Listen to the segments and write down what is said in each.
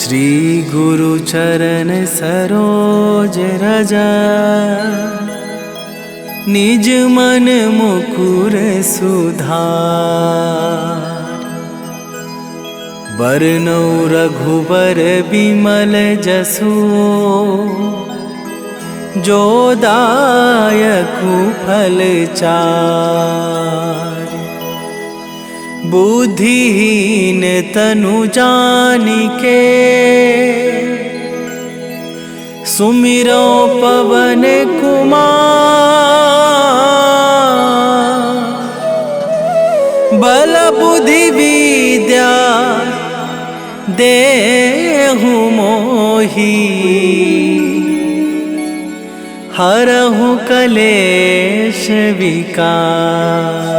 श्री गुरु चरण सरोज रज, निज मन मुकुर सुधार। बरनौ रघुबर बिमल जसु, जो दायकु फल चार। बुद्धिहीन तनु जानिके, सुमिरो पवन कुमार। बल बुद्धि विद्या देहु मोहि, हरहु कलेश विकार।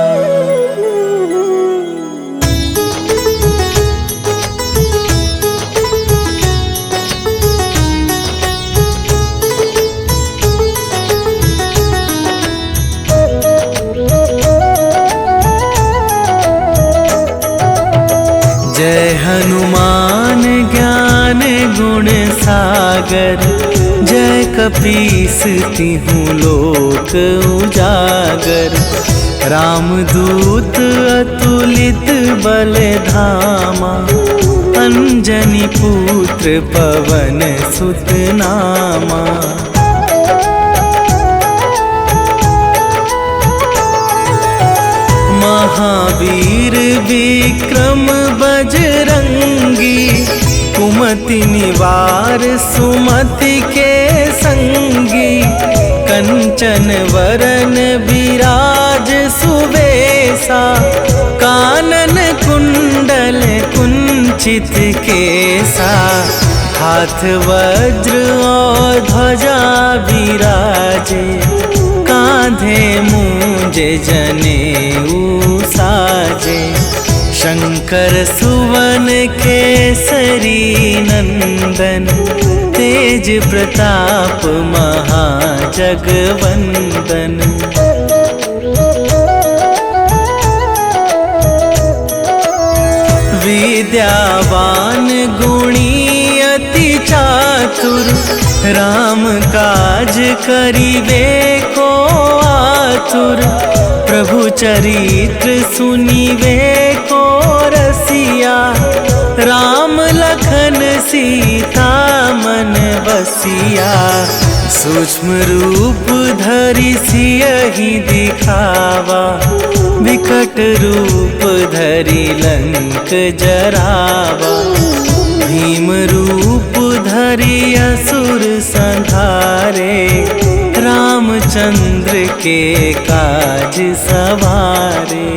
जय हनुमान ज्ञान गुण सागर, जय कपीस तिहुँ लोक उजागर। रामदूत अतुलित बल धामा, अंजनी पुत्र पवन सुत नामा। महावीर विक्रम बजरंगी, कुमति निवार सुमति के संगी। कंचन वरन विराज सुबेसा, कानन कुंडल कुंचित केसा। हाथ वज्र और ध्वजा विराजे, कांधे मूंज जनेऊ साजे। शंकर सुवन केसरी नंदन, तेज प्रताप महाजगवंदन। विद्यावान गुणी अति चातुर, राम काज करिबे को आतुर। प्रभु चरित्र सुनिबे को रसिया, राम लखन सीता मन बसिया। सूक्ष्म रूप धरि सियहि दिखावा, विकट रूप धरि लंक जरावा। भीम रूप धरि असुर संहारे, रामचंद्र के काज सवारे।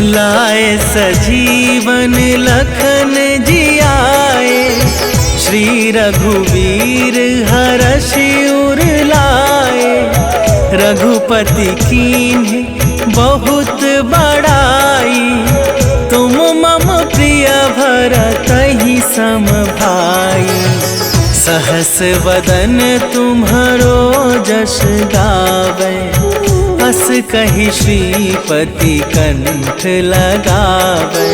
लाए सजीवन लखन जियाए, श्री रघुवीर हरषि उर लाए। रघुपति कीन्हि बहुत बड़ाई, तुम मम प्रिय भरतहि सम भाई। सहस वदन तुम्हरो जस गावै, अस कहि श्रीपति कंठ लगावै।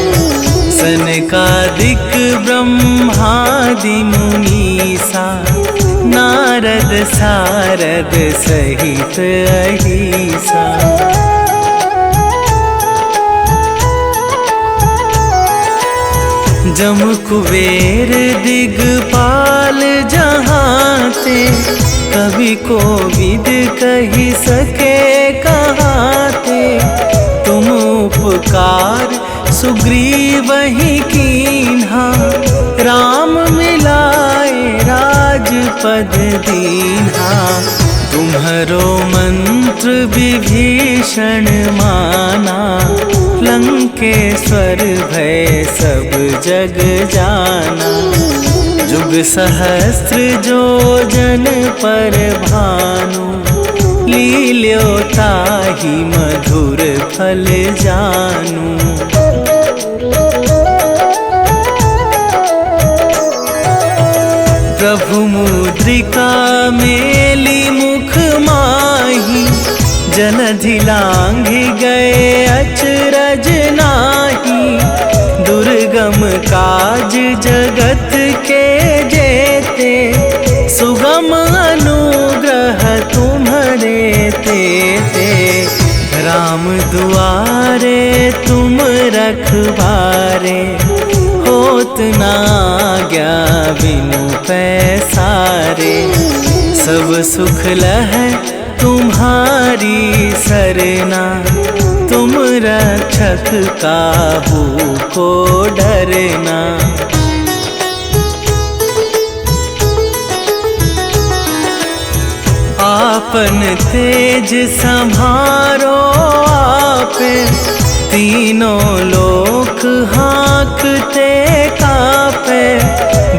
सनकादिक ब्रह्मादि मुनीसा, नारद सारद सहित अहिसा। जम कुबेर दिगपाल जहाते, कवि कोविद कहि सके कहाते। तुम उपकार सुग्रीवहि कीन्हा, राम मिलाए राजपद दीन्हा। तुम्हरो मंत्र विभीषण माना, लंकेश्वर भय सब जग जाना। जुग सहस्त्र जो जन पर भानु, लील्यो ताहि मधुर फल जानू। प्रभु मुद्रिका मेली मुख माही, जलधि लांघि गए अचरज दुर्गम काज जगत के जेते, सुगम अनुग्रह तुम्हारे तेते। राम दुआरे तुम रखवारे, होत ना आज्ञा बिनु पैसारे। सब सुख लहै तुम्हारी सरना, तुम रक्षक काहू को डरना। आपन तेज संभारो आपे, तीनों लोक हाँकते कापे।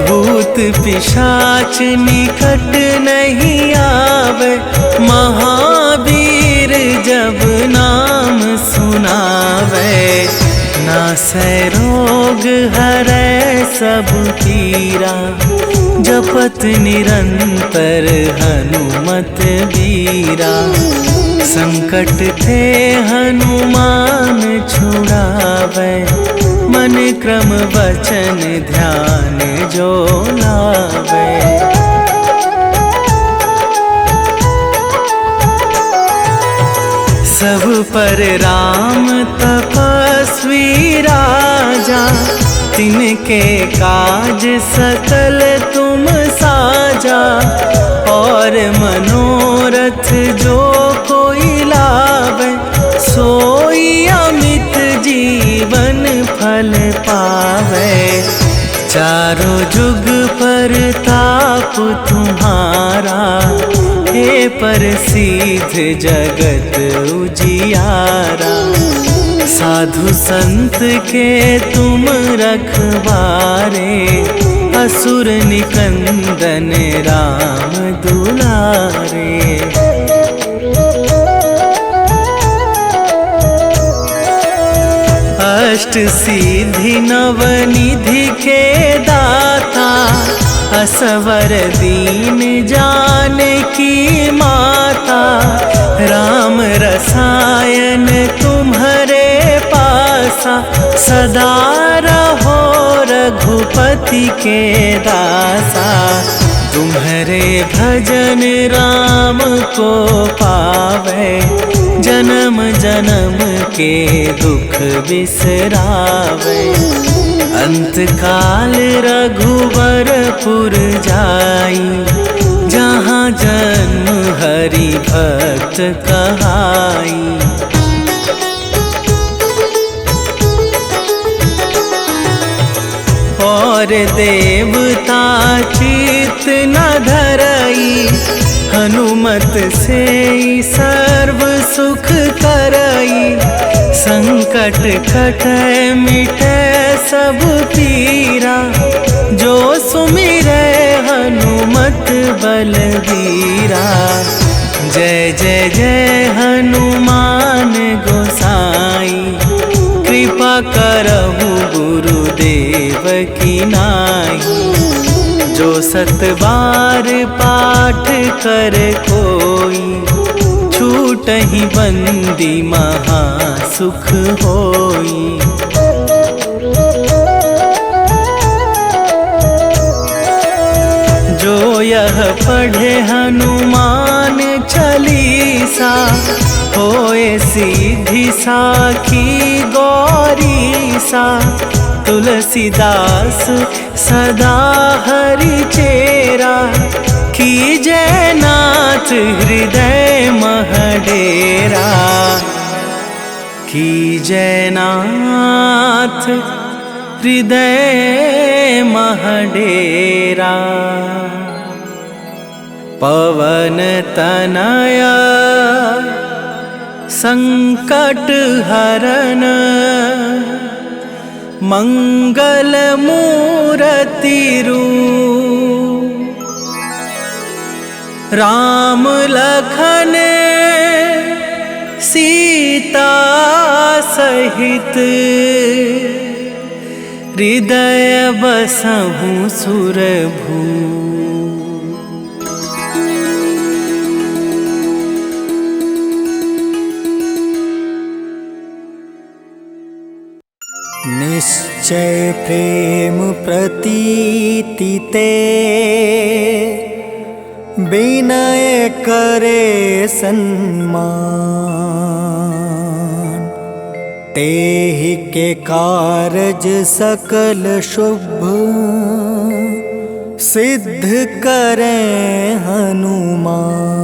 भूत पिशाच निकट नहीं आवे, महावीर जब नाम सुनावे। नासै रोग हरै सब पीरा, जपत निरंतर हनुमत बीरा। संकट ते हनुमान छुड़ावे, मन क्रम वचन ध्यान जो लावे। सब पर राम तपस्वी राजा, तिनके काज सकल तुम साजा। और मनोरथ जो कोई लावे, सोई अमित जीवन फल पावे। चारों जुग पर ताप तुम्हारा, हे प्रसिद्ध जगत उजियारा। साधु संत के तुम रखवारे, असुर निकंदन राम दुलारे। अष्ट सिद्धि नवनिधि के दाता, असवर दीन जानकी माता। राम रसायन तुम्हारे पासा, सदा रहो रघुपति के दासा। तुम्हारे भजन राम को पावे, जन्म जन्म के दुख बिसरावे। अंत काल रघुवरपुर जाई, जहाँ जन्म हरि भक्त कहाई। और देवता चित न धरई, हनुमत से सर्व सुख करई। संकट कटै मिटै सब पीरा, जो सुमिरै हनुमत बलबीरा। जय जय जय हनुमान गोसाई, कृपा करहु गुरुदेव की नाई। जो सत बार पाठ कर कोई, छूटहि बंदी महा सुख होई। जो यह पढ़े हनुमान चालीसा, होए सीधी साखी गौरीसा। तुलसीदास सदा हरि चेरा, कीजै नाथ हृदय मह डेरा। कीजै नाथ हृदय मह डेरा। पवन तनया संकट हरन, मंगल मूरति रूप। राम लखन सीता सहित, हृदय बसहु सुरभू। निश्चय प्रेम प्रतीति ते विनय करे सन्मान। तेहि के कारज सकल शुभ सिद्ध करें हनुमान।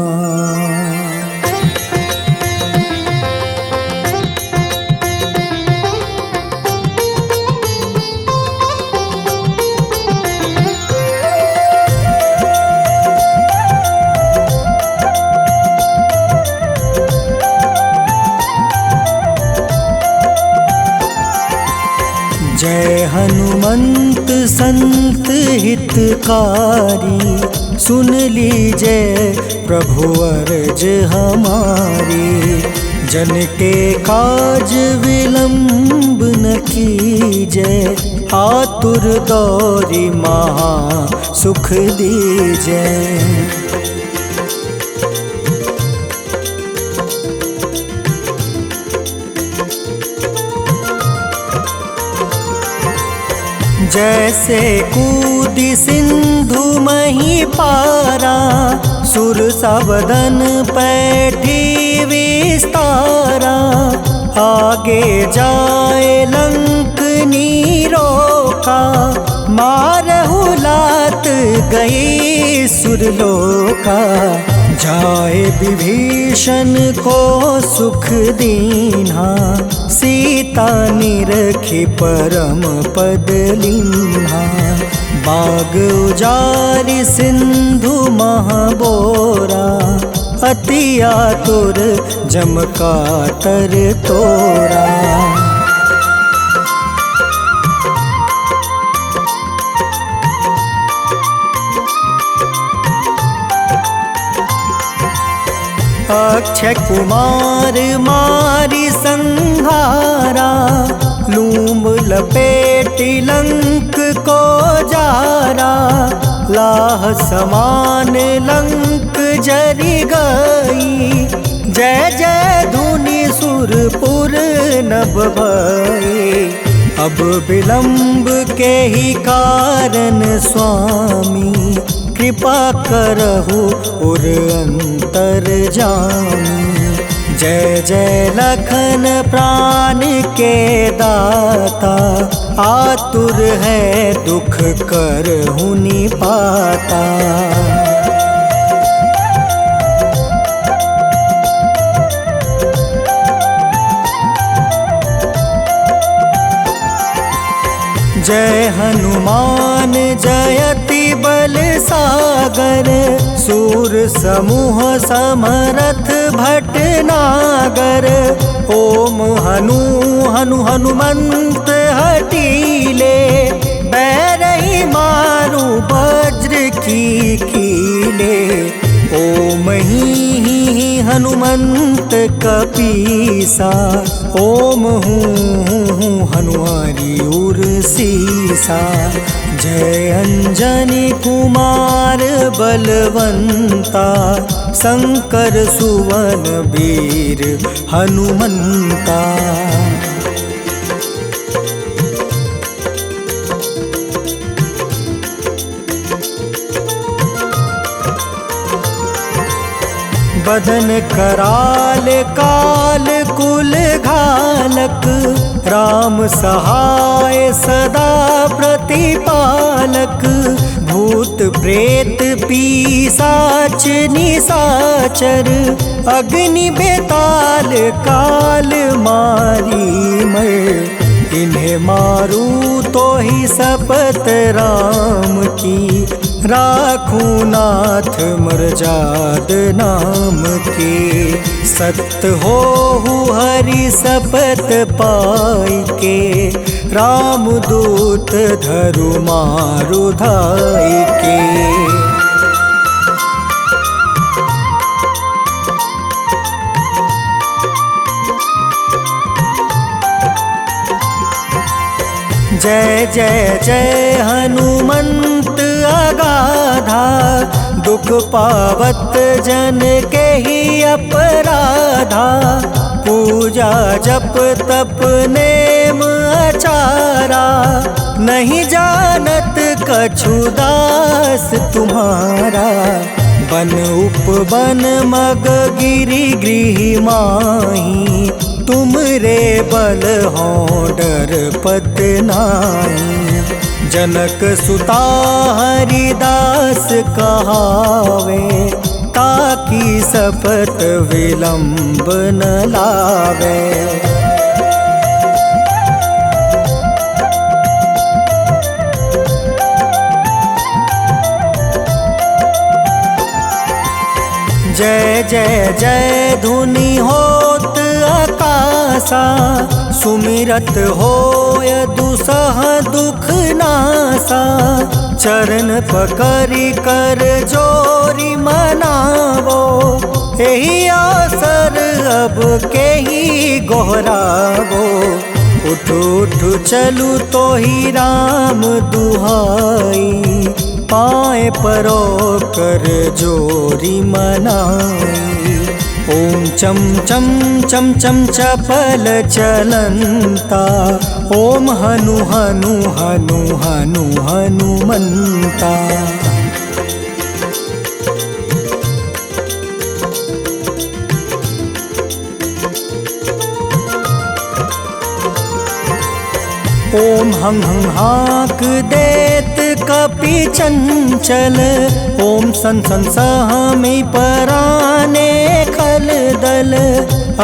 जय हनुमंत संत हितकारी, सुन लीजिए प्रभु अर्ज हमारी। जन के काज विलंब न कीजय, आतुर दौरी महा सुख दीजय। जैसे कूदी सिंधु मही पारा, सुर सबदन पैठी विस्तारा। आगे जाए लंक नीरोका, मारहु लात गई सुरलोका। जाए विभीषण को सुख दीन्हा, सीता निरखी परम पद लीन्हा। बाग उजारि सिंधु महाबोरा, अति आतुर जम काटर तोरा। अक्षय कुमार मारी संहारा, लूम लपेटी लंक को जारा। लाह समान लंक जरि गई, जय जय धुनि सुरपुर नभ भई। अब विलंब के ही कारण स्वामी, कृपा करहु उर अंतर जामी। जय जय लखन प्राण के दाता, आतुर है दुख करहु निपाता। जय हनुमान जयति बल सागर, सूर समूह समरथ भटनागर। ओम हनु हनु हनुमंत हटीले, बैरही मारू वज्र की कीले। ओम ही हनुमंत कपीसा, ओम हूँ हनुमारी उर सीसा। जय अंजनी कुमार बलवंता, शंकर सुवन वीर हनुमंता। बदन कराल काल कुल घालक, राम सहाय सदा प्रतिपालक। भूत प्रेत पिशाच निशाचर, अग्नि बेताल काल मारी मर। इन्हें मारू तो ही शपथ राम की, राखूं नाथ मर्याद नाम के। सत्य हो हरि शपथ पाई के, राम दूत धरु मारु धाई के। जय जय जय हनुमंत अगाधा, दुख पावत जन के ही अपराधा। पूजा जप तप नेम चारा, नहीं जानत कछु दास तुम्हारा। बन उपवन मग गिरि गृह माही, तुम रे बल हो डर पत नाही। जनक सुता हरिदास कहावे, ताकि सपत विलंब न लावे। जय जय जय धुनि होत आकाशा, सुमिरत होय दुसह दुख नासा। चरण पकड़ि कर जोरी मनावो, एही अवसर अब केही गोहरावो। उठ उठ चलू तो ही राम दुहाई, पाए परो कर जोरी मनाई। ओम चम चम चम चम चपल चलंता, ओम हनु हनु हनु हनु हनुमंता। ओम हं हं हाक देत कपि चंचल, ओम सन सन सहमी पराने खल दल।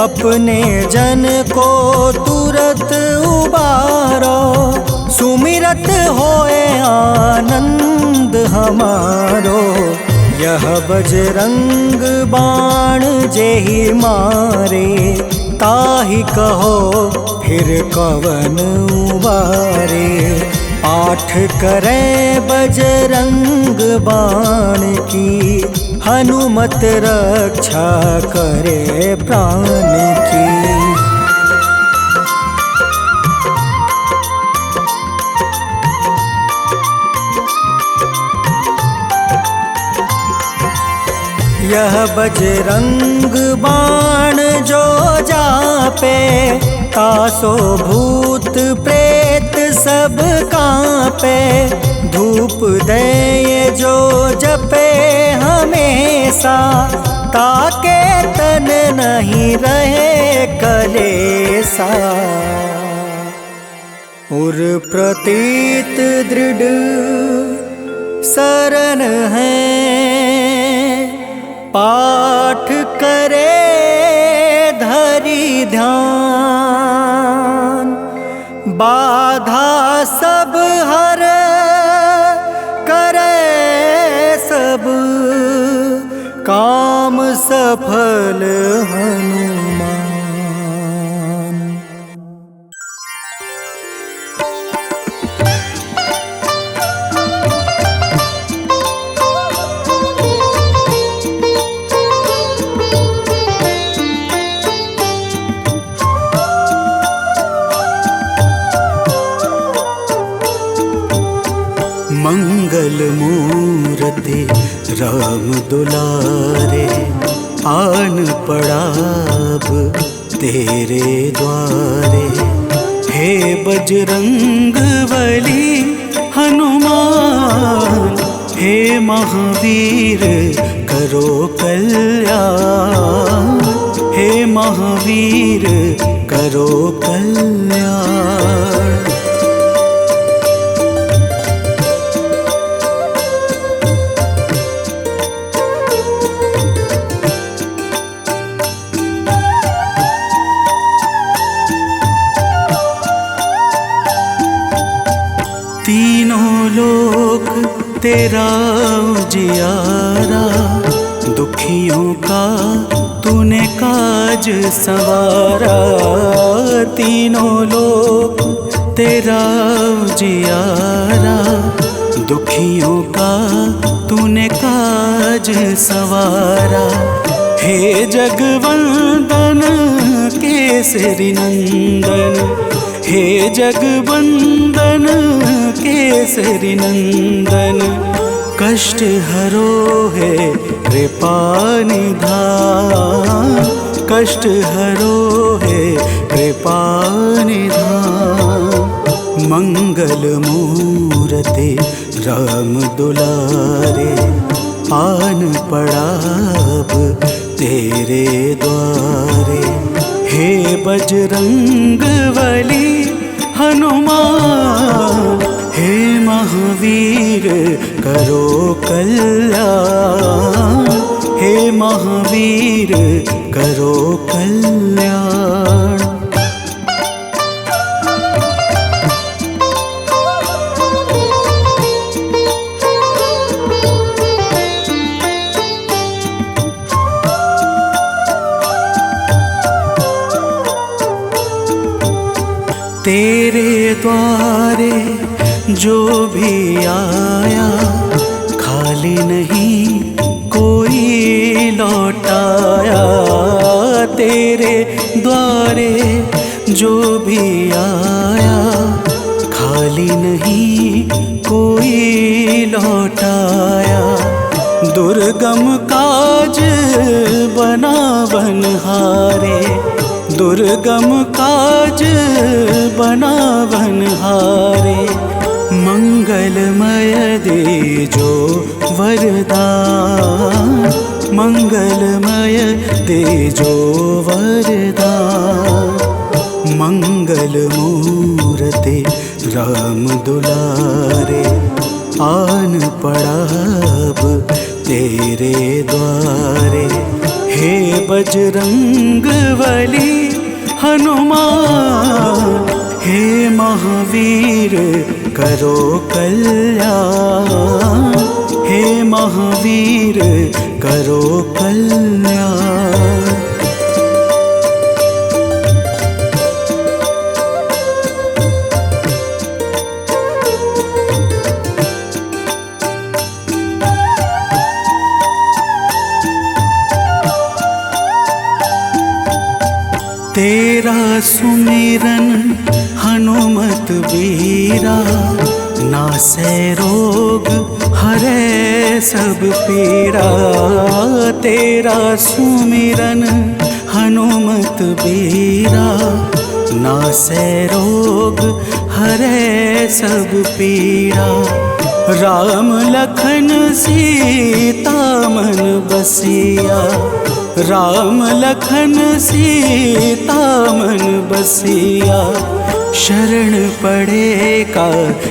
अपने जन को तुरत उबारो, सुमिरत होए आनंद हमारो। यह बजरंग बाण जेहि मारे, ताहि कहो फिर कवन उबारे। पाठ करे बजरंग बाण की, हनुमत रक्षा करे प्राण की। यह बजरंग बाण जो जापे, तासो भूत प्रेत सब कांपे। धूप दे जो जपे हमेशा, ताके तन नहीं रहे कलेसा। उर प्रतीत दृढ़ शरण है, पाठ करे धरि ध्यान। बाधा सब हर करे सब, काम सफल हनुमान। मंगल मूर्ति राम दुलारे, आन पड़ा अब तेरे द्वारे। हे बजरंग बली हनुमान, हे महावीर करो कल्याण। हे महावीर करो कल्याण। तीनों लोक तेरा उजियारा, दुखियों का तूने काज सवारा। तीनों लोक तेरा उजियारा, दुखियों का तूने काज सवारा। हे जगवंदन केसरी नंदन, हे जगवंदन केसरी नंदन। कष्ट हरो है कृपा निधान, कष्ट हरो है कृपा निधान। मंगल मूरते राम दुलारे, आन पड़ा अब तेरे द्वारे। हे बजरंग बली हनुमान, हे महावीर करो कल्याण, हे महावीर करो कल्याण। तेरे द्वारे जो भी आया, खाली नहीं कोई लौटाया। तेरे द्वारे जो भी आया, खाली नहीं कोई लौटाया। दुर्गम काज बना बनहारे, दुर्गम काज बना बनहारे। मंगलमय दे जो वरदान, मंगलमय दे जो वरदान। मंगल मूरते राम दुलारे, आन पड़ा अब तेरे द्वारे। हे बजरंग बली हनुमान, हे महावीर करो कल्याण, हे महावीर करो कल्याण। तेरा सुमिरन हनुमत बीरा, नासै रोग हरै सब पीरा। तेरा सुमिरन हनुमत बीरा, नासै रोग हरै सब पीरा। राम लखन सीता मन बसिया, राम लखन सीता मन बसिया। शरण पड़े का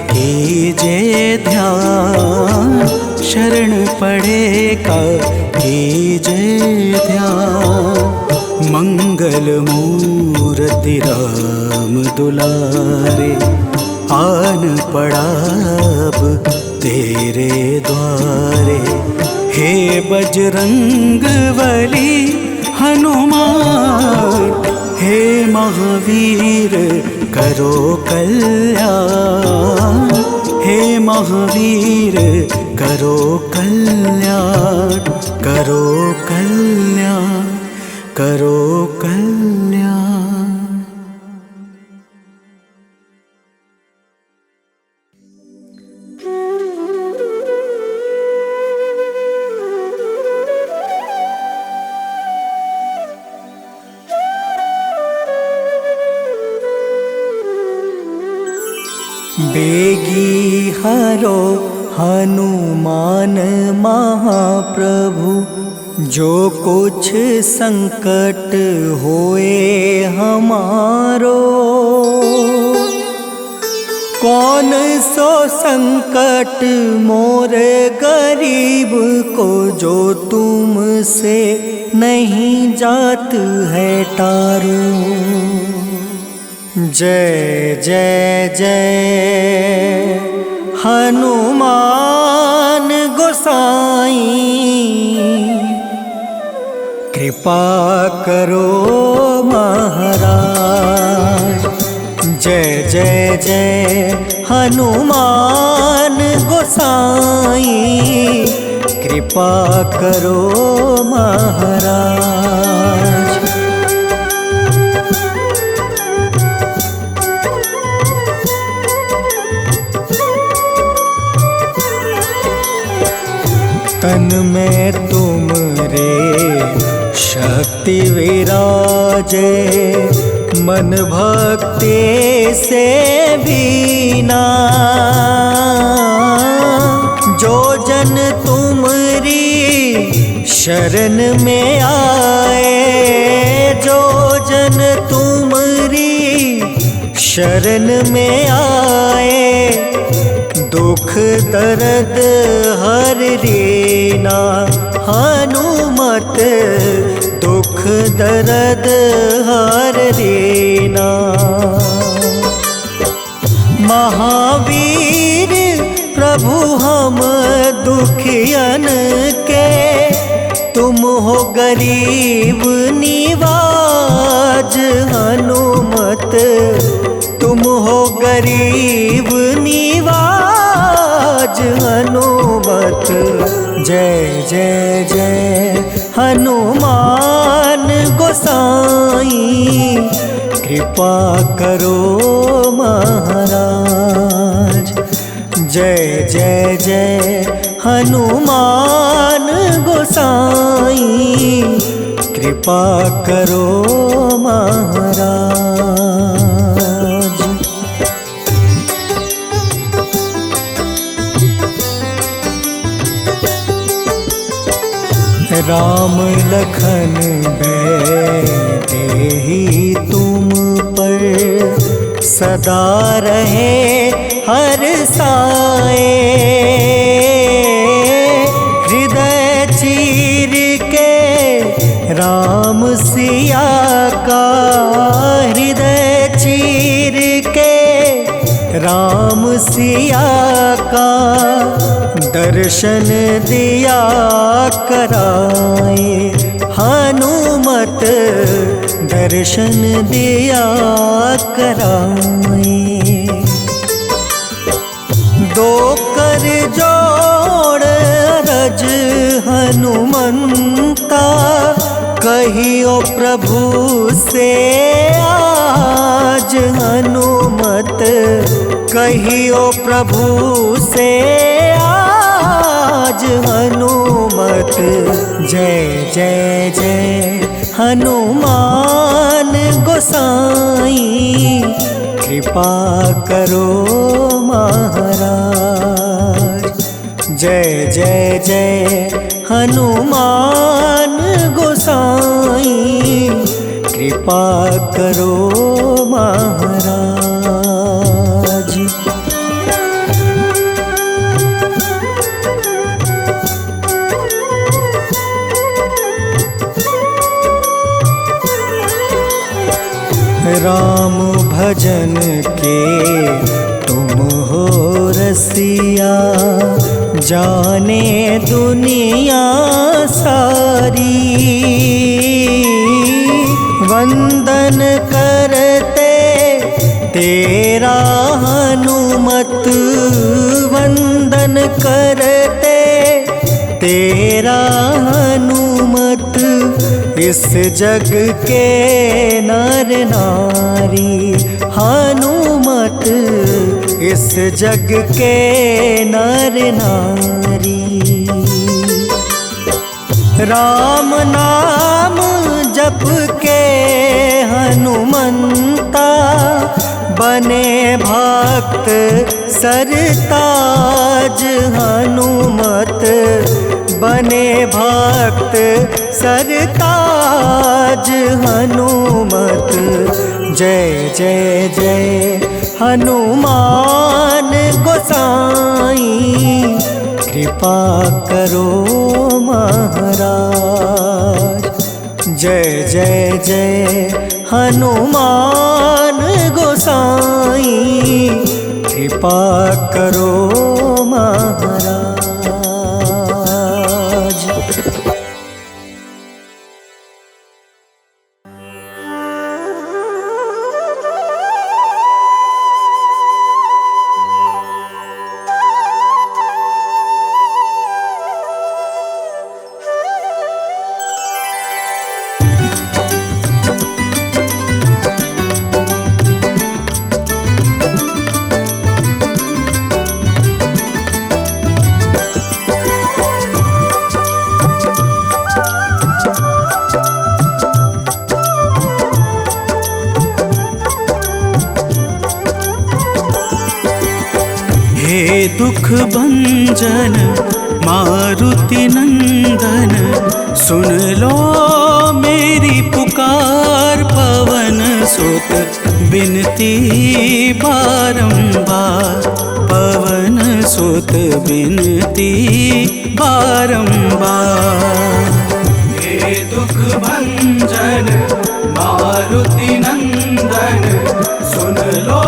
कीजे ध्यान, शरण पड़े का कीजे ध्यान। मंगल मूरति राम दुलारे, आन पड़ा अब तेरे द्वारे। हे बजरंग बली हनुमान, हे महावीर करो कल्याण, हे महावीर करो कल्याण। करो कल्याण, करो कल्याण। बेगी हरो हनुमान महाप्रभु, जो कुछ संकट होए हमारो। कौन सो संकट मोर गरीब को, जो तुमसे नहीं जात है टारो। जय जय जय हनुमान गोसाई, कृपा करो महाराज। जय जय जय हनुमान गोसाई, कृपा करो महाराज। तन में तुम रे शक्ति विराजे, मन भक्ति से भीना। जो जन तुमरी शरण में आए, जो जन तुमरी शरण में आए, दुख दर्द हर रीना। हनुमत दुख दर्द हर रीना। महावीर प्रभु हम दुखियन के, तुम हो गरीब निवाज। हनुमत तुम हो गरीब निवाज। हनुमत जय जय जय हनुमान गोसाई, कृपा करो महाराज। जय जय जय हनुमान गोसाई, कृपा करो महाराज। राम लखन देहि तुम पर, सदा रहे हर साए। हृदय चीर के राम सिया का, हृदय चीर के राम सिया का, दर्शन दिया कराए। हनुमत दर्शन दिया कराए। दो कर जोड़ रज हनुमंता, कहियो प्रभु से आज। हनुमत कहियो प्रभु से आज। हनुमत जय जय जय हनुमान गोसाई, कृपा करो महाराज। जय जय जय हनुमान गोसाई, कृपा करो महाराज। राम भजन के तुम हो रसिया, जाने दुनिया सारी। वंदन करते तेरा हनुमत, वंदन करते तेरा हनुमत। इस जग के नर नारी, हनुमत इस जग के नर नारी। राम नाम जप के हनुमंता, बने भक्त सरताज। हनुमत बने भक्त सरताज। हनुमत जय जय जय हनुमान गोसाई, कृपा करो महाराज। जय जय जय हनुमान गोसाई, कृपा करो महाराज। हे दुख भंजन मारुति नंदन, सुन लो मेरी पुकार। पवन सुत बिनती बारंबार, पवन सुत बिनती बारंबार। हे दुख भंजन मारुति नंदन, सुन लो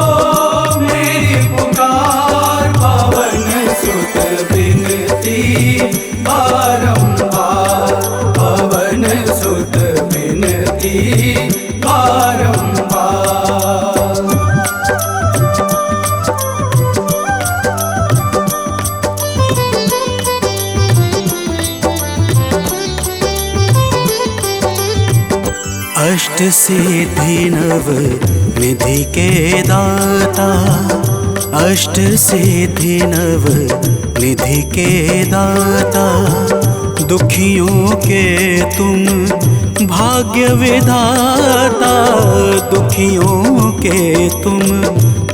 मेरी पुकार। पवन सुत बिनती बारंबार, पवन सुत बिनती बारंबार। अष्ट सिद्धि नव निधि के दाता, अष्ट सिद्धि नव निधि के दाता। दुखियों के तुम भाग्य विधाता, दुखियों के तुम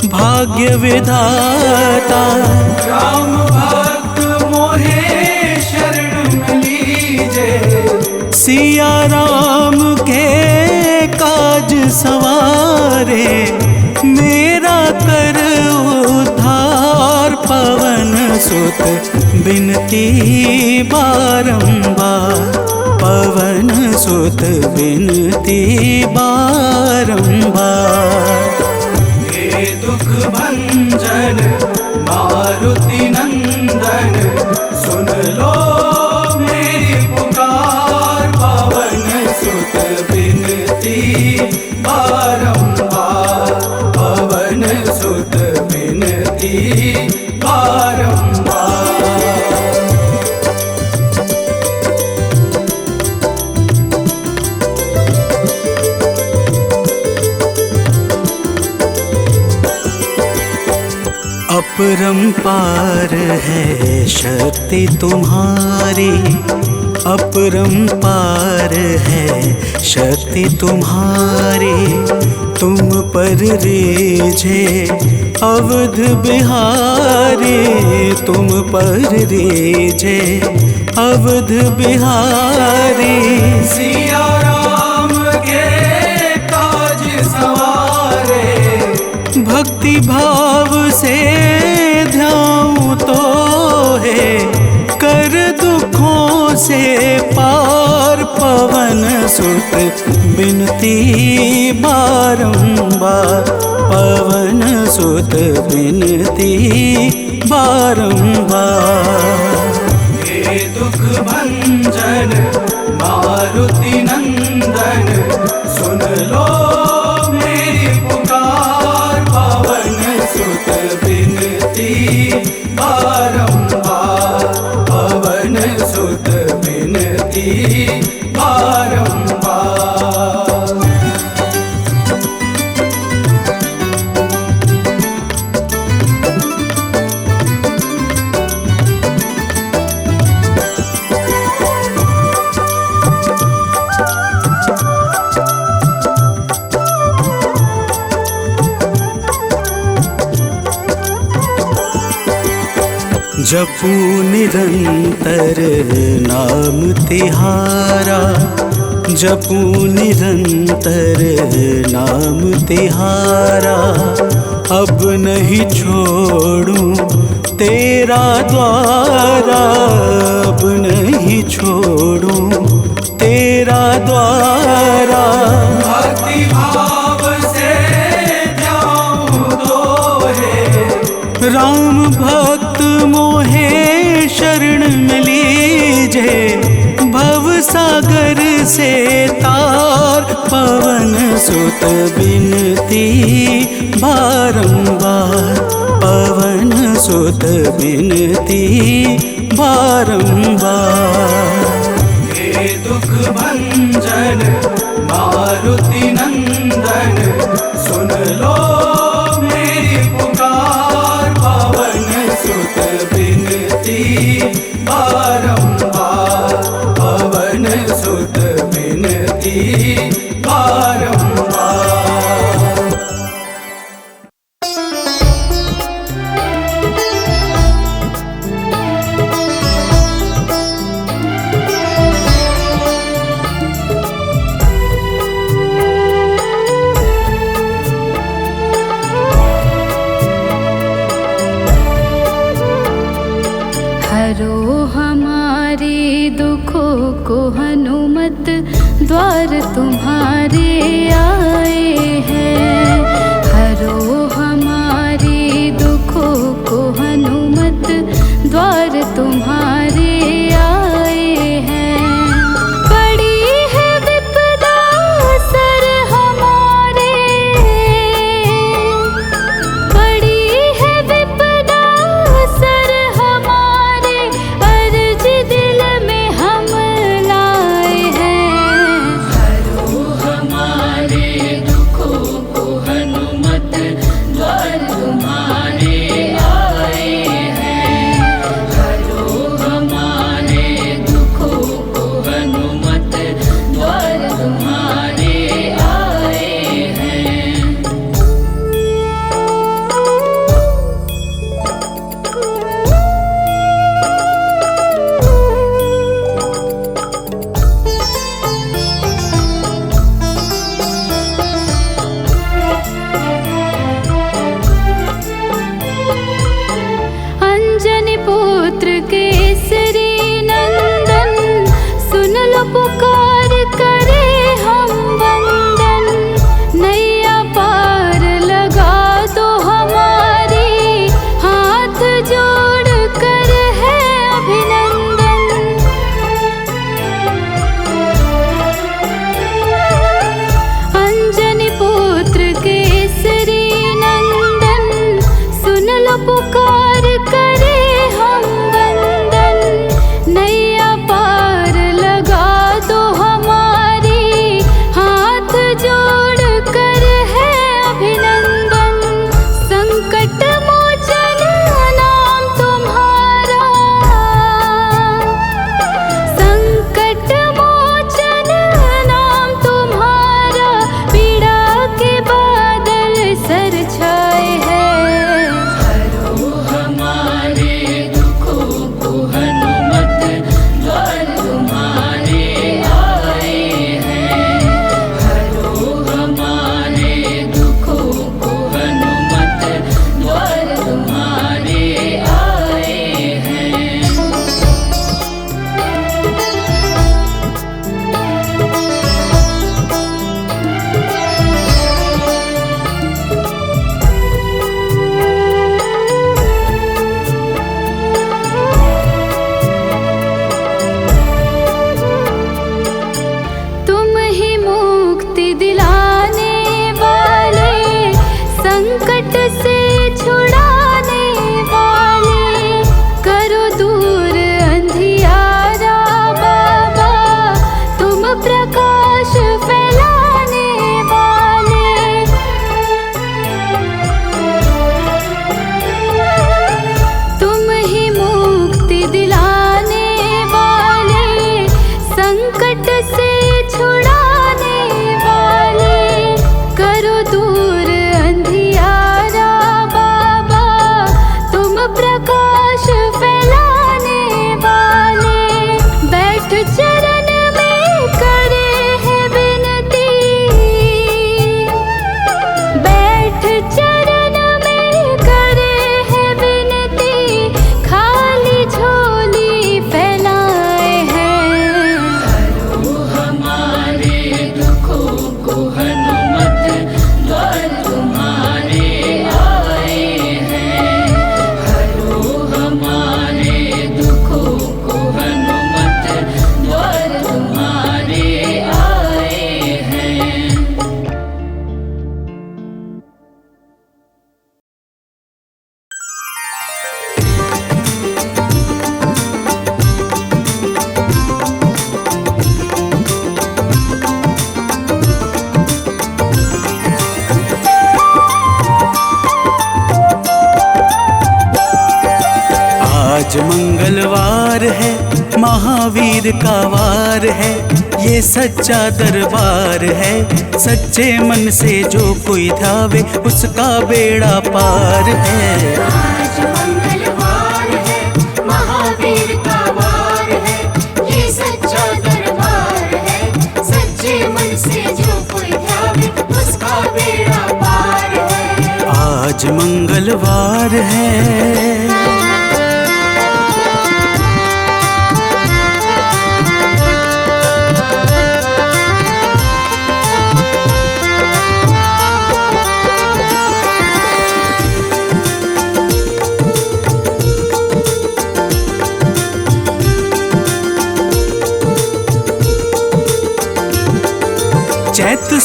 भाग्य विधाता। राम भक्त मोहे शरण लीजे, सिया राम के काज सवारे। मेरा कर उद्धार, पवन सुत बिनती बारंबार, पवन सुत बिनती बारंबार। हे दुख भंजन मारुति नंदन, सुन लो मेरी पुकार। पवन सुत बिनती बारंबार, पवन सुत बिनती बारंबार। अपरंपार है शक्ति तुम्हारी, अपरंपार है शक्ति तुम्हारी। तुम पर रीझे अवध बिहारी, तुम पर रीझे अवध बिहारी। सिया राम के काज सवारे, भक्ति भाव से ध्याऊं तो है कर दुखों से पार। पवन सुत बिनती बारंबार, पवन सुत बिनती बारंबार। हे दुख भंजन मारुति नंदन, सुन लो मेरी पुकार। पवन सुत बिनती बारंबार, पवन सुत बिनती बारंबार। जपू निरंतर नाम तिहारा, जपू निरंतर नाम तिहारा। अब नहीं छोड़ूं तेरा द्वारा, अब नहीं छोड़ूं तेरा द्वारा। भक्ति भाव से ध्याऊं तो है, राम भक्त मोहे शरण में लीजे। भव सागर से तार, पवन सुत बिनती बारंबार, पवन सुत बिनती बारंबार। हे दुख भंजन मारुति नंदन, सुन लो मेरी पुकार। पवन सुत बिनती बारंबार, पवन सुत बिनती बारंबार। द्वार तुम्हारे आए हैं। हरो हमारे दुखों को हनुमत, द्वार तुम्हारे आए हैं। पड़ी है विपदा सर हमारे, पड़ी है विपदा सर हमारे, अर्ज दिल में हम लाए हैं। हरो हमारे दुखों को हनुमत, द्वार तुम्हारे आए हैं। हरो हमारे दुखों को हनुमत, द्वार तुम्हारे आए हैं। अंजनी पुत्र केसरी नंदन, सुन लो पुकार करे हम वंदन। नैया पार लगा दो हमारी, हाथ जोड़ कर है अभिनंदन। अंजनी पुत्र केसरी नंदन, सुन लो पुकार करे हम वंदन। नैया पार लगा दो हमारी, हाथ जोड़ कर है अभिनंदन। संकट मोचन नाम तुम्हारा, संकट मोचन नाम तुम्हारा, पीड़ा के बादल सर छाए हैं। हरो हमारे दुखों को हनुमत, द्वार तुम्हारे आए हैं। हरो हमारे दुखों को हनुमत, द्वार तुम्हारे आए हैं। तुम ही मुक्ति दिलाने वाले, संकट से छुड़ाने वाले। करो दूर अंधियारा बाबा, तुम प्रकाश फैलाने वाले। तुम ही मुक्ति दिलाने वाले, संकट से छुड़ाने वाले। करो दूर अंधियारा बाबा, तुम प्रकाश फैलाने वाले। बैठ चरण में करे है विनती, बैठ चरण में करे है विनती, खाली झोली फैलाए हैं। हरो हमारे दुखों को हनुमत, द्वार तुम्हारे आए हैं। हरो हमारे दुखों को हनुमत, द्वार तुम्हारे आए हैं। आज मंगलवार है, महावीर का वार है। ये सच्चा दरबार है, सच्चे मन से जो कोई ध्यावे उसका बेड़ा पार है। आज मंगलवार है, महावीर का वार है। ये सच्चा दरबार है, सच्चे मन से जो कोई ध्यावे उसका बेड़ा पार है। आज मंगलवार है।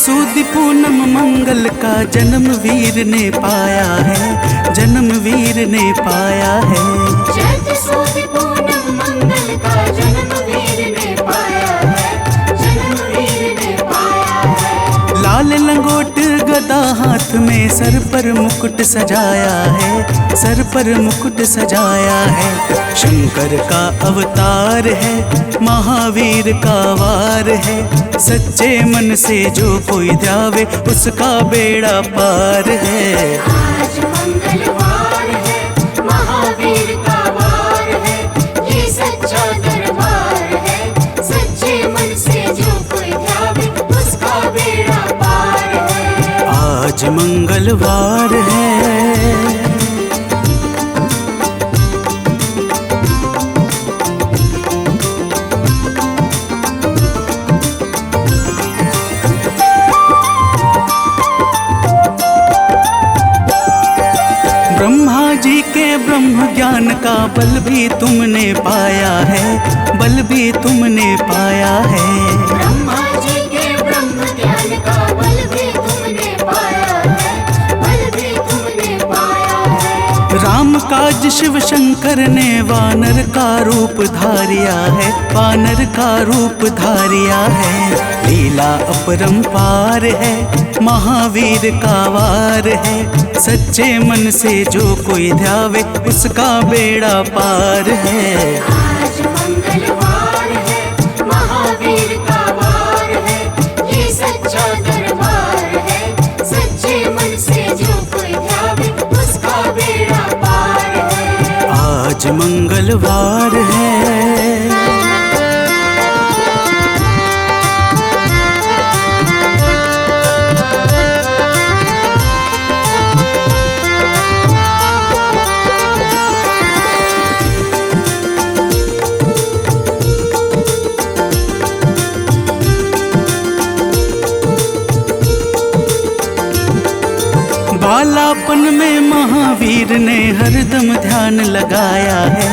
सूदी पूनम मंगल का जन्म वीर ने पाया है, जन्म वीर ने पाया है। चैत सुद पूनम मंगल का जन्म वीर ने पाया है, जन्म वीर ने पाया है। लाल लंगोट गदा हाथ में, सर पर मुकुट सजाया है, सर पर मुकुट सजाया है। शंकर का अवतार है, महावीर का वार है। सच्चे मन से जो कोई ध्यावे उसका बेड़ा पार है। आज मंगलवार है, महावीर का वार है, ये सच्चा दरबार है। सच्चे मन से जो कोई ध्यावे उसका बेड़ा पार है। आज मंगलवार है। ब्रह्मा जी के ब्रह्म ज्ञान का बल भी तुमने पाया है, बल भी तुमने पाया है। ब्रह्मा जी के ब्रह्म ज्ञान का बल भी तुमने पाया है, बल भी तुमने पाया है। राम काज शिव शंकर ने वानर का रूप धारिया है, वानर का रूप धारिया है। लीला अपरंपार है, महावीर का वार है। सच्चे मन से जो कोई ध्यावे उसका बेड़ा पार है। आज मंगलवार है, महावीर का वार है, ये सच्चा दरबार है। सच्चे मन से जो कोई ध्यावे उसका बेड़ा पार है। आज मंगलवार है। बालापन में महावीर ने हरदम ध्यान लगाया है,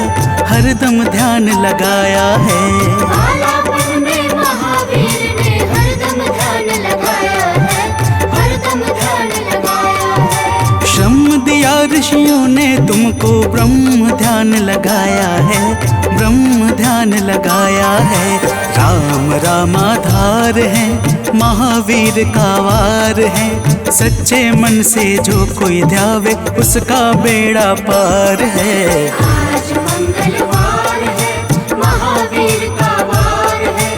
हरदम ध्यान लगाया है। बालापन में महावीर ने हरदम ध्यान लगाया है, हरदम ध्यान लगाया है। श्रम दिया ऋषियों ने तुमको, ब्रह्म ध्यान लगाया है, ब्रह्म ध्यान लगाया है। राम रामाधार है, महावीर का वार है। सच्चे मन से जो कोई ध्यावे उसका बेड़ा पार है। आज मंगलवार है, महावीर का वार है,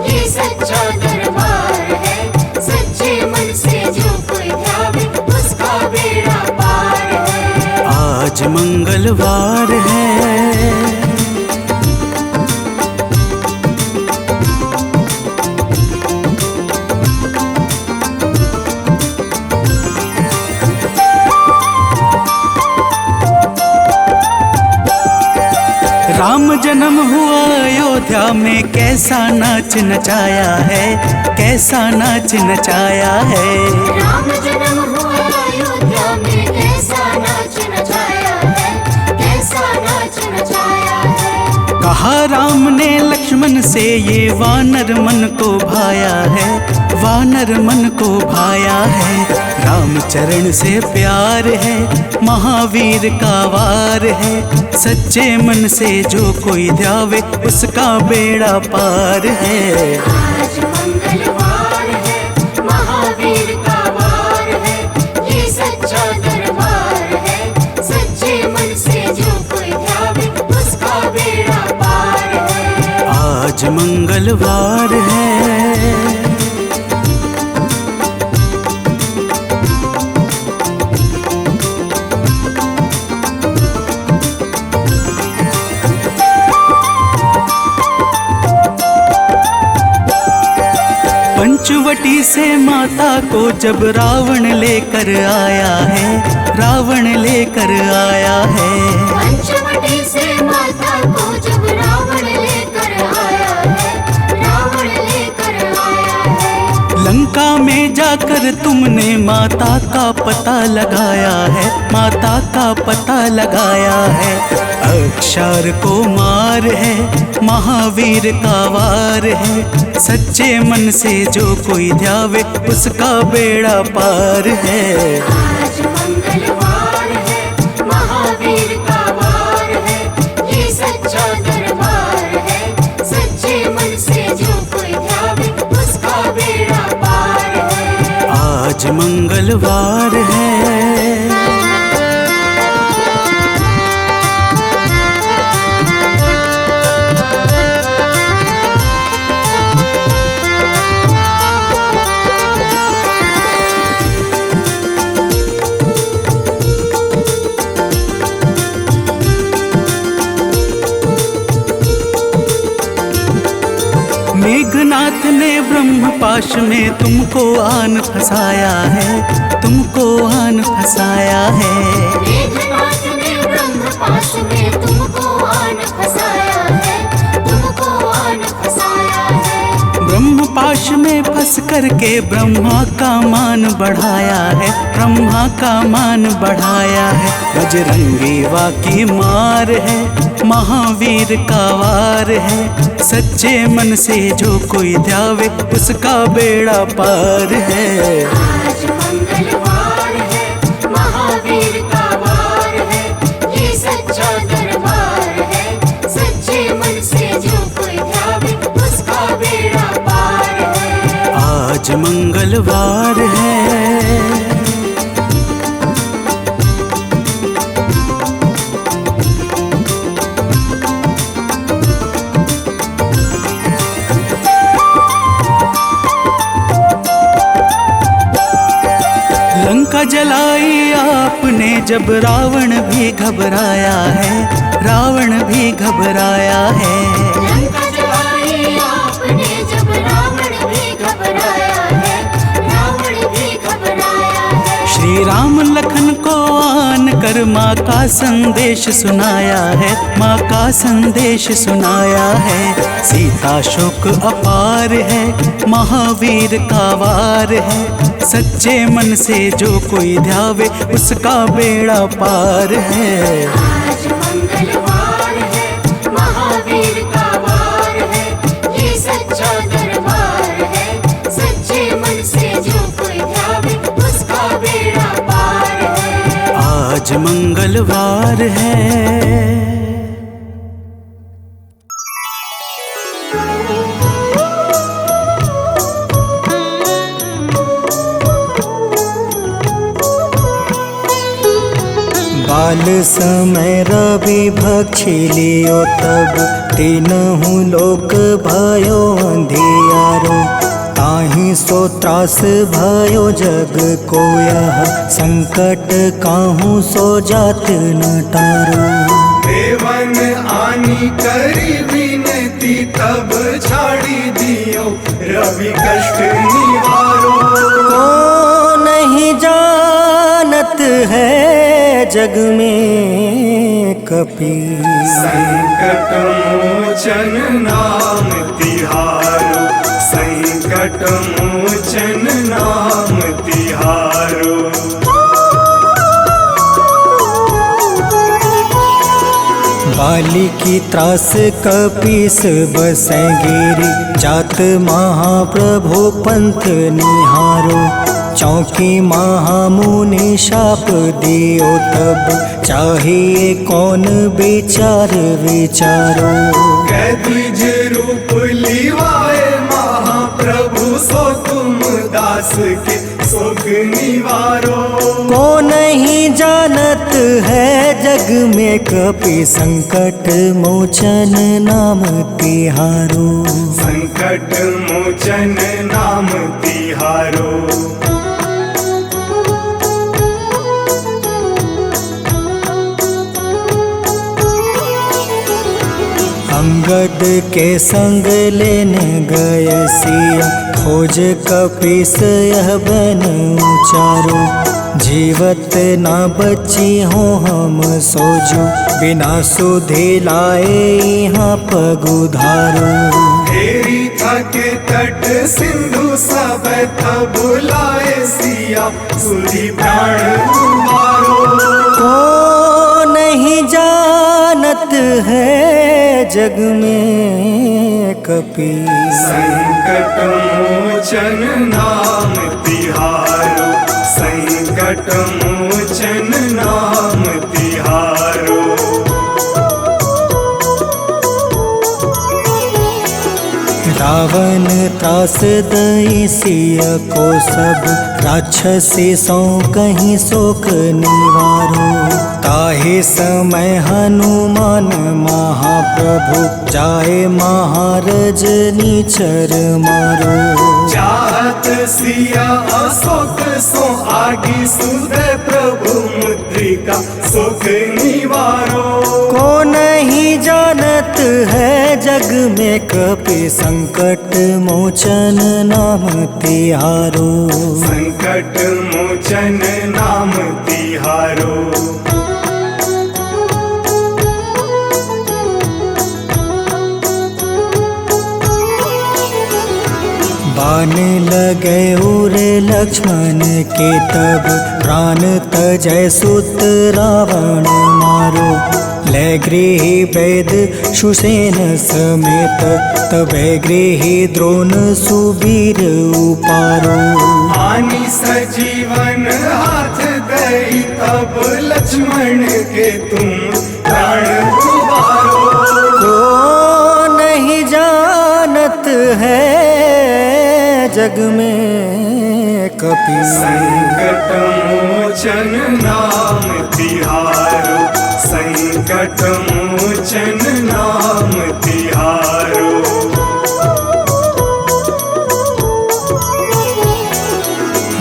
ये सच्चा दरबार है। सच्चे मन से जो कोई ध्यावे उसका बेड़ा पार है। आज मंगलवार है। राम जन्म हुआ अयोध्या में, कैसा नाच नचाया है, कैसा नाच नचाया है। राम जन्म हुआ अयोध्या में, कैसा नाच नचाया है, कैसा नाच नचाया है। कहा राम ने लक्ष्मण से, ये वानर मन को भाया है, वानर मन को भाया है। राम चरण से प्यार है, महावीर का वार है। सच्चे मन से जो कोई ध्यावे उसका बेड़ा पार है। आज मंगलवार है, महावीर का वार है, ये सच्चा दरबार है। सच्चे मन से जो कोई ध्यावे उसका बेड़ा पार है। आज मंगलवार है। पंचवटी से माता को जब रावण लेकर आया है, रावण लेकर आया है। पंचवटी से माता को जब रावण लेकर आया है, रावण लेकर आया है। लंका में जाकर तुमने माता का पता लगाया है, माता का पता लगाया है। अक्षर को मार है, महावीर का वार है। सच्चे मन से जो कोई ध्यावे उसका बेड़ा पार है। आज मंगलवार है, महावीर का वार है, ये सच्चा दरबार है। सच्चे मन से जो कोई ध्यावे उसका बेड़ा पार है। आज मंगलवार है। मेघनाथ ने ब्रह्म पाश में तुमको आन फंसाया है, तुमको आन फंसाया है। मेघनाथ ने ब्रह्म पाश में तुमको आन फंसाया है, तुमको आन फंसाया है। ब्रह्म पाश में फंस करके ब्रह्मा का मान बढ़ाया है, ब्रह्मा का मान बढ़ाया है। बजरंगी वाकी मार है, महावीर का वार है। सच्चे मन से जो कोई ध्यावे उसका बेड़ा पार है। आज मंगलवार है, महावीर का वार है, ये सच्चा दरबार है। सच्चे मन से जो कोई ध्यावे उसका बेड़ा पार है। आज मंगलवार है। लंका जलाई आपने जब रावण भी घबराया है, रावण भी घबराया है। लंका जलाई आपने जब रावण भी घबराया है, रावण भी घबराया है। श्री राम लखन को आन कर माँ का संदेश सुनाया है, माँ का संदेश सुनाया है। सीता शोक अपार है, महावीर का वार है। सच्चे मन से जो कोई ध्यावे उसका बेड़ा पार है। आज मंगलवार है, महावीर का वार है, ये सच्चा दरबार है। सच्चे मन से जो कोई ध्यावे उसका बेड़ा पार है। आज मंगलवार है। बाल समय रवि भक्षी लियो तब तीनहु लोक भयो अंधियारो। ताहि सो त्रास भयो जग को यह संकट काहू सो जात न टारो। देवन आनी करी विनती तब छाड़ी दियो रवि कष्ट निवारो। को नहीं जानत है जग में कपि संकट मोचन नाम तिहारो, संकट मोचन नाम तिहारो। बाली की त्रास कपीस बसै गिरी। जात महाप्रभु पंथ निहारो। चौकी महामुनि शाप दियो तब चाहिए कौन विचार विचारो। कैद्विज रूप लिवाए महाप्रभु सो तुम दास के शोक निवारो। को नहीं जानत है जग में कपि संकट मोचन नाम तिहारो। संकट मोचन नाम तिहारो। अंगद के संग लेने गए सिया। खोज कपीस यह बन उचारो। जीवत ना बची हो हम सोजो। बिना सुधि लाए यहाँ पग उधारो। हेरी थके तट सिंधु सब तब लाए सिया। सुधी प्राण तुम्हारो। को नहीं जानत है जग में कपि। संकट मोचन नाम तिहारो, संकट मोचन नाम तिहारो। रावण त्रास दई सिय को सब, राक्षसी सौ कहीं शोक निवारो। ताहे समय हनुमान महाप्रभु, जाए महारज निचर मारो। चाहत सिया अशोक सो आगी, सुदय प्रभु मुद्रिका सुख निवारो। को नहीं जानत है जग में कपि, संकट मोचन नाम तिहारो। संकट मोचन नाम तिहारो। बाण लगे उरे लक्ष्मण के तब, प्राण तजय सुत रावण मारो। ले गृही वैद सुसेन समेत, तबे गृही द्रोण सुबीर उपारो। आनी सजीवन हाथ दई, तब लक्ष्मण के तुम प्राण उबारो। को नहीं जानत है जग में कपि, संकट मोचन नाम तिहारो, संकट मोचन नाम तिहारो।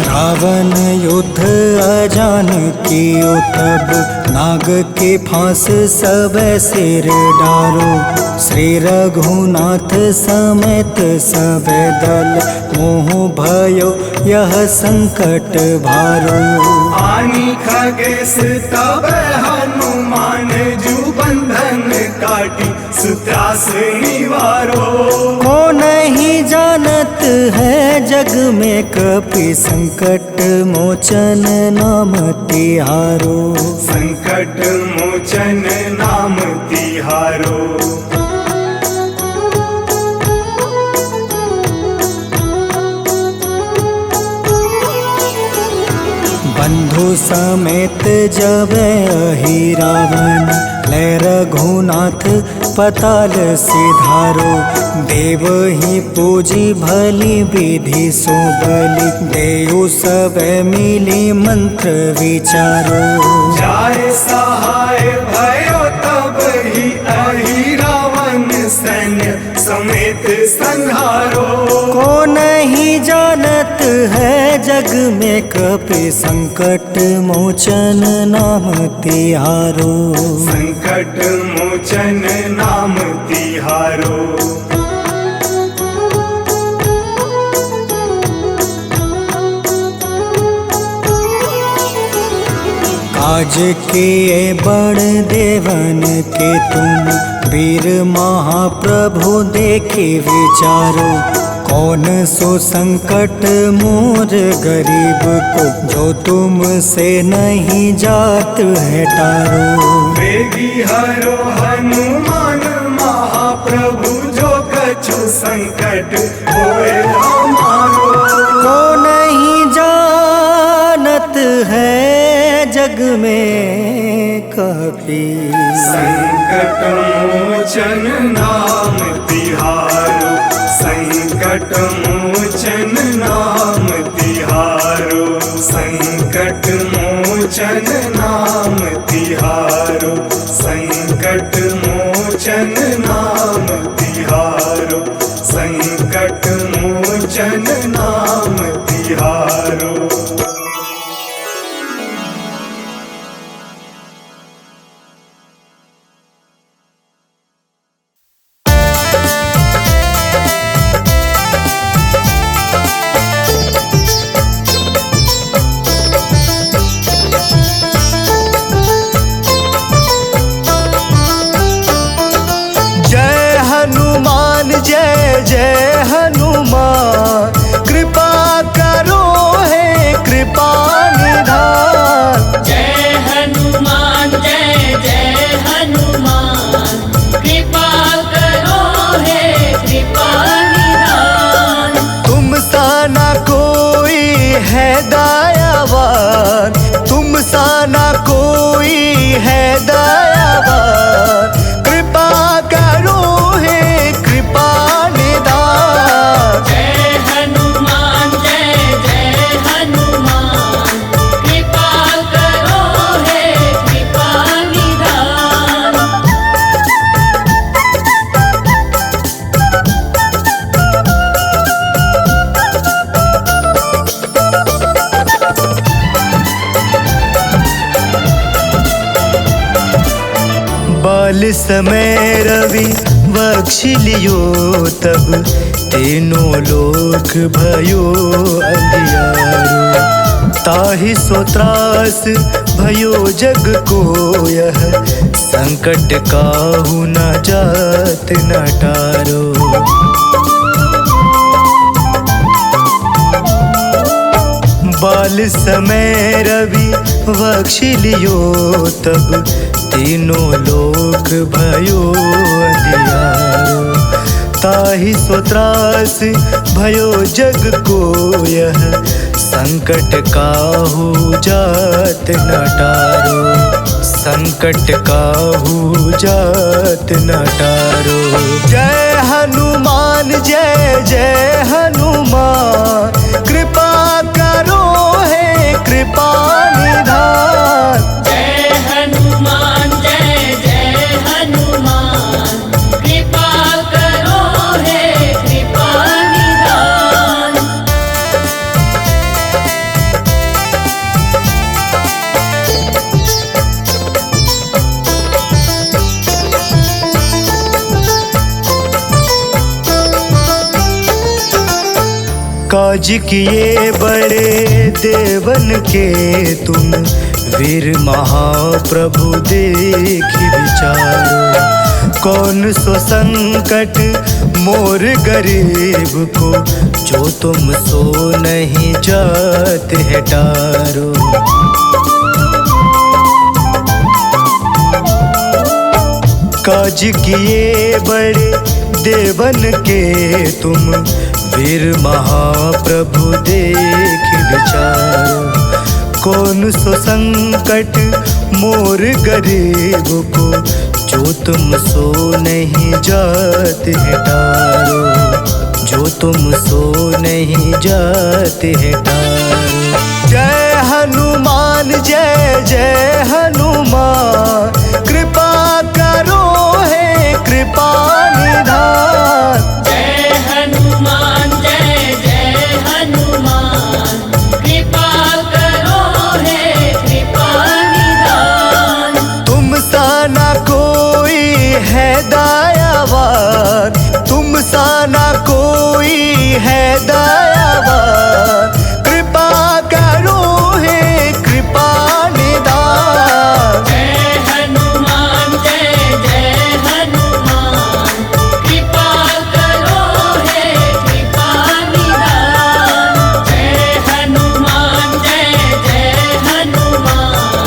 रावण युद्ध अजान कियो तब, नाग के फांस सब सिर डारो। श्री रघुनाथ समेत सब दल, मोह भयो यह संकट भारो। आनी खगेश तब हनुमान, जू बंधन काटी सुत्रास निवारो। को नहीं जानत है जग में कपि, संकट मोचन नाम तिहारो। संकट मोचन नाम तिहारो। बंधु समेत जब अहि रावण, ले रघुनाथ पताल सिधारो। देव ही पूजी भली विधि सो बलि, देव सब मिली मंत्र विचारो। जाय सहाय भयो तब ही, अहि रावण सैन्य समेत संहारो। को नहीं जानत है जग में कपि, संकट मोचन नाम तिहारो। संकट मोचन नाम तिहारो। काज किए बड़ देवन के तुम, वीर महाप्रभु देखे विचारो। कौन सो संकट मोर गरीब को, जो तुमसे नहीं जात है टारो। वेगी हरो हनुमान महाप्रभु, जो कछु संकट होए हमारो। को नहीं जानत है जग में कपि, संकट मोचन नाम तिहारो, संकट मोचन नाम तिहारो। संकट मोचन नाम तिहारो, संकट मोचन नाम तिहारो। संकट मोचन नाम तिहारो। दयावान, तुम सा ना कोई है दयावान। कृपा करो हे कृपा निधान। जय हनुमान जय जय हनुमान, कृपा करो हे कृपा निधान। बाल समय रवि बख्श लियो तब, तीनों लोक भयो अंधियारो। ताहि सो त्रास भयो जग को यह, संकट काहू न जात न टारो। बाल समय रवि बख्श लियो तब, तीनों लोक भयो अंधियारो। ताहि सो त्रास भयो जग को यह, संकट काहू जात न टारो। संकट काहू जात न टारो। जय हनुमान जय जय हनुमान, कृपा करो हे कृपा निधान। जय हनुमान जय जय हनुमान, कृपा करो हे कृपा निधान। काज किए बड़े देवन के तुम, वीर महाप्रभु देखि विचारो। कौन सो संकट मोर गरीब को, जो तुम सो नहीं जात है टारो। काज किए बड़े देवन के तुम, वीर महाप्रभु देखि विचारो। कौन सो संकट मोर गरीब को, जो तुम सो नहीं जात है टारो। जो तुम सो नहीं जात है टारो। जय हनुमान जय जय हनुमान, कृपा करो हे कृपा निधान। जय हनुमान जय जय हनुमान, कृपा करो हे कृपा निधान। तुम सा ना कोई है दयावान, तुम सा ना कोई है दयावान। कृपा करो हे कृपा निधान। जय हनुमान जय जय हनुमान, कृपा करो हे कृपा निधान। जय हनुमान जय जय हनुमान,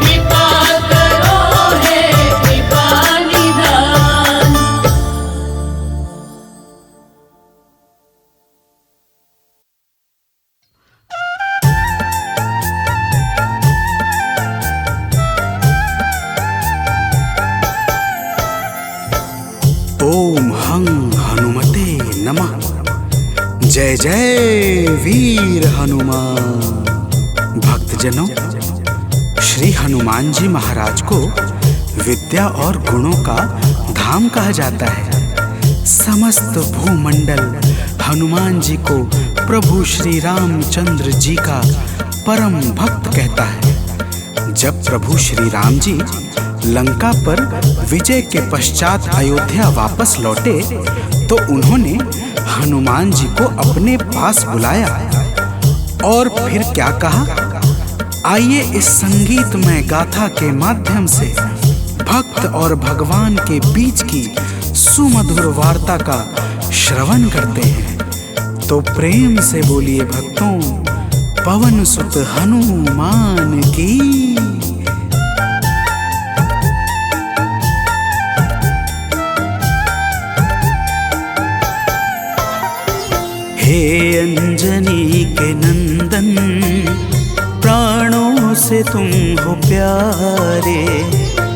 कृपा करो हे कृपा निधान। ओम हं हनुमते नमः। जय जय वीर हनुमान। भक्तजनों, श्री हनुमान जी महाराज को विद्या और गुणों का धाम कहा जाता है। समस्त भूमंडल हनुमान जी को प्रभु श्री रामचंद्र जी का परम भक्त कहता है। जब प्रभु श्री राम जी लंका पर विजय के पश्चात अयोध्या वापस लौटे तो उन्होंने हनुमान जी को अपने पास बुलाया और फिर क्या कहा, आइए इस संगीतमय गाथा के माध्यम से भक्त और भगवान के बीच की सुमधुर वार्ता का श्रवण करते हैं। तो प्रेम से बोलिए भक्तों, पवन सुत हनुमान की। हे अंजनी के नंदन से तुम हो प्यारे,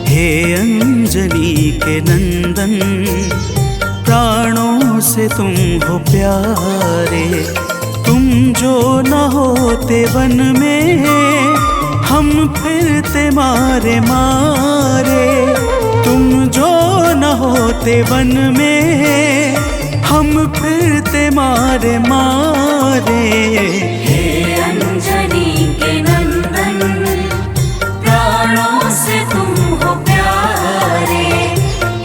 हे अंजनी के नंदन, प्राणों से तुम हो प्यारे। तुम जो न होते वन में, हम फिरते मारे मारे। तुम जो न होते वन में, हम फिरते मारे मारे। हे अंजनी के नंदन, प्राणों से तुम हो प्यारे,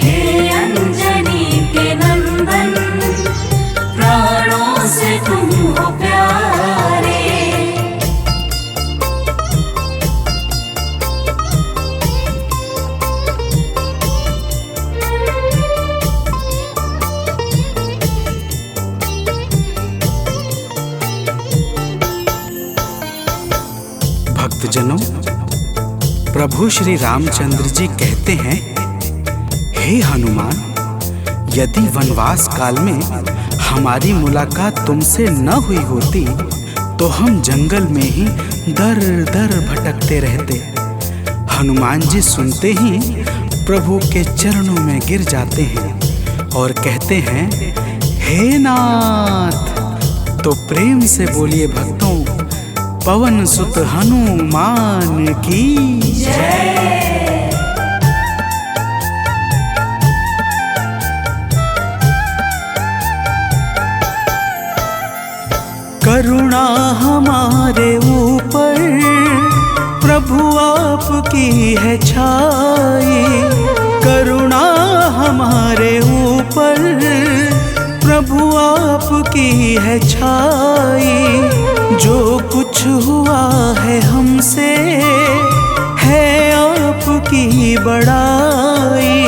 हे अंजनी के नंदन, प्राणों से तुम हो प्यारे। भक्तजनों, प्रभु श्री रामचंद्र जी कहते हैं, हे हनुमान, यदि वनवास काल में हमारी मुलाकात तुमसे न हुई होती तो हम जंगल में ही दर दर भटकते रहते। हनुमान जी सुनते ही प्रभु के चरणों में गिर जाते हैं और कहते हैं, हे नाथ। तो प्रेम से बोलिए भक्तों, पवन सुत हनुमान की जय। करुणा हमारे ऊपर प्रभु आपकी है छाई। करुणा हमारे ऊपर प्रभु आपकी है छाई। जो कुछ हुआ है हमसे है आपकी बड़ाई।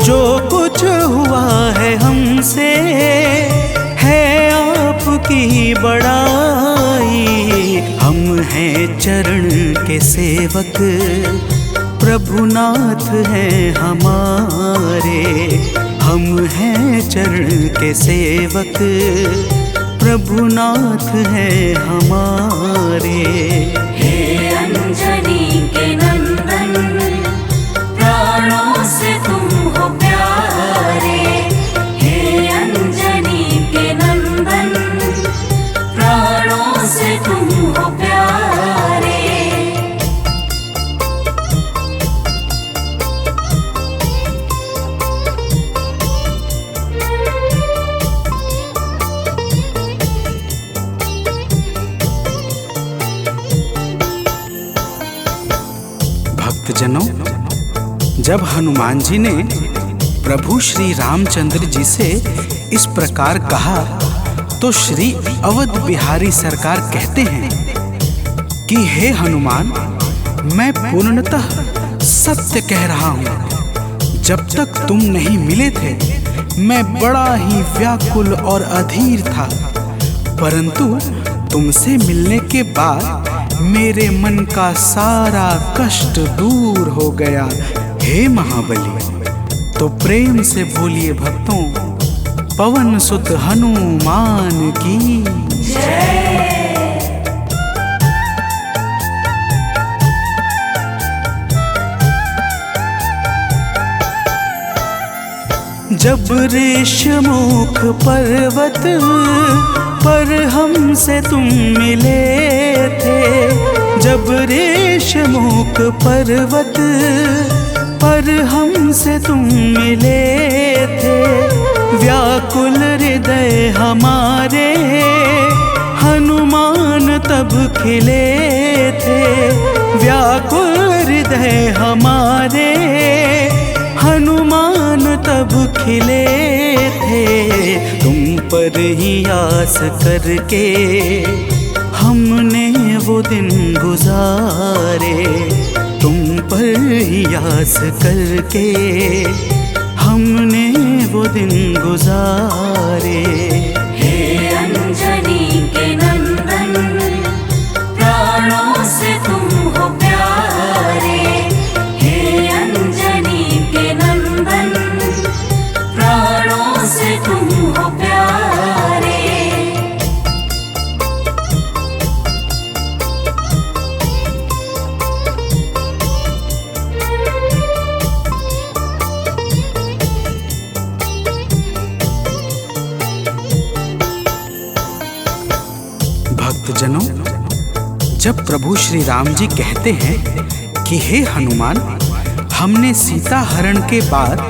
जो कुछ हुआ है हमसे है आपकी बड़ाई। हम हैं चरण के सेवक, प्रभुनाथ हैं हमारे। हम हैं चरण के सेवक, प्रभुनाथ हैं हमारे। हे अंजनी के नंदन, प्राणों से तुम हो प्यारे, हे अंजनी के नंदन, प्राणों से तुम हो प्यारे। भक्तजनों, जब हनुमान जी ने प्रभु श्री रामचंद्र जी से इस प्रकार कहा तो श्री अवध बिहारी सरकार कहते हैं कि हे हनुमान, मैं पूर्णतः सत्य कह रहा हूँ। जब तक तुम नहीं मिले थे मैं बड़ा ही व्याकुल और अधीर था, परंतु तुमसे मिलने के बाद मेरे मन का सारा कष्ट दूर हो गया। हे महाबली, तो प्रेम से बोलिए भक्तों, पवन सुत हनुमान की जय। जब ऋषमुख पर्वत पर हमसे तुम मिले थे, जब ऋषमुख पर्वत पर हमसे तुम मिले थे, व्याकुल हृदय हमारे हनुमान तब खिले थे। व्याकुल हृदय हमारे हनुमान तब खिले थे। तुम पर ही आस करके हमने वो दिन गुजारे। तुम पर ही आस करके हमने वो दिन गुजारे। हे अंजनी के नंदन, प्राणों से तुम हो प्यारे, हे अंजनी के नंदन, प्राणों से तुम हो प्यारे। जब प्रभु श्री राम जी कहते हैं कि हे हनुमान, हमने सीता हरण के बाद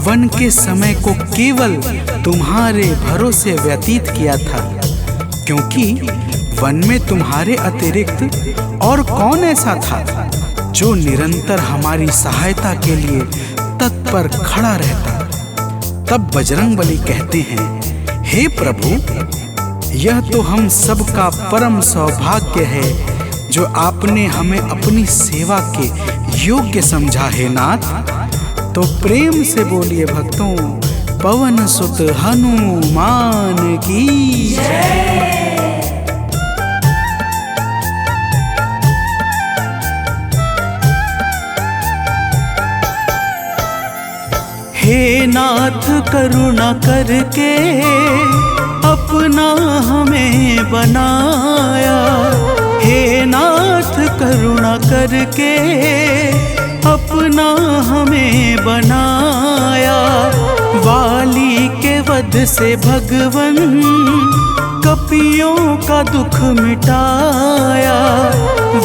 वन के समय को केवल तुम्हारे भरोसे व्यतीत किया था, क्योंकि वन में तुम्हारे अतिरिक्त और कौन ऐसा था जो निरंतर हमारी सहायता के लिए तत्पर खड़ा रहता। तब बजरंगबली कहते हैं, हे प्रभु, यह तो हम सबका परम सौभाग्य है जो आपने हमें अपनी सेवा के योग्य समझा है नाथ। तो प्रेम से बोलिए भक्तों, पवन सुत हनुमान की जय। हे नाथ करुणा करके अपना हमें बनाया, हे नाथ करुणा करके अपना हमें बनाया। वाली के वध से भगवन कपियों का दुख मिटाया,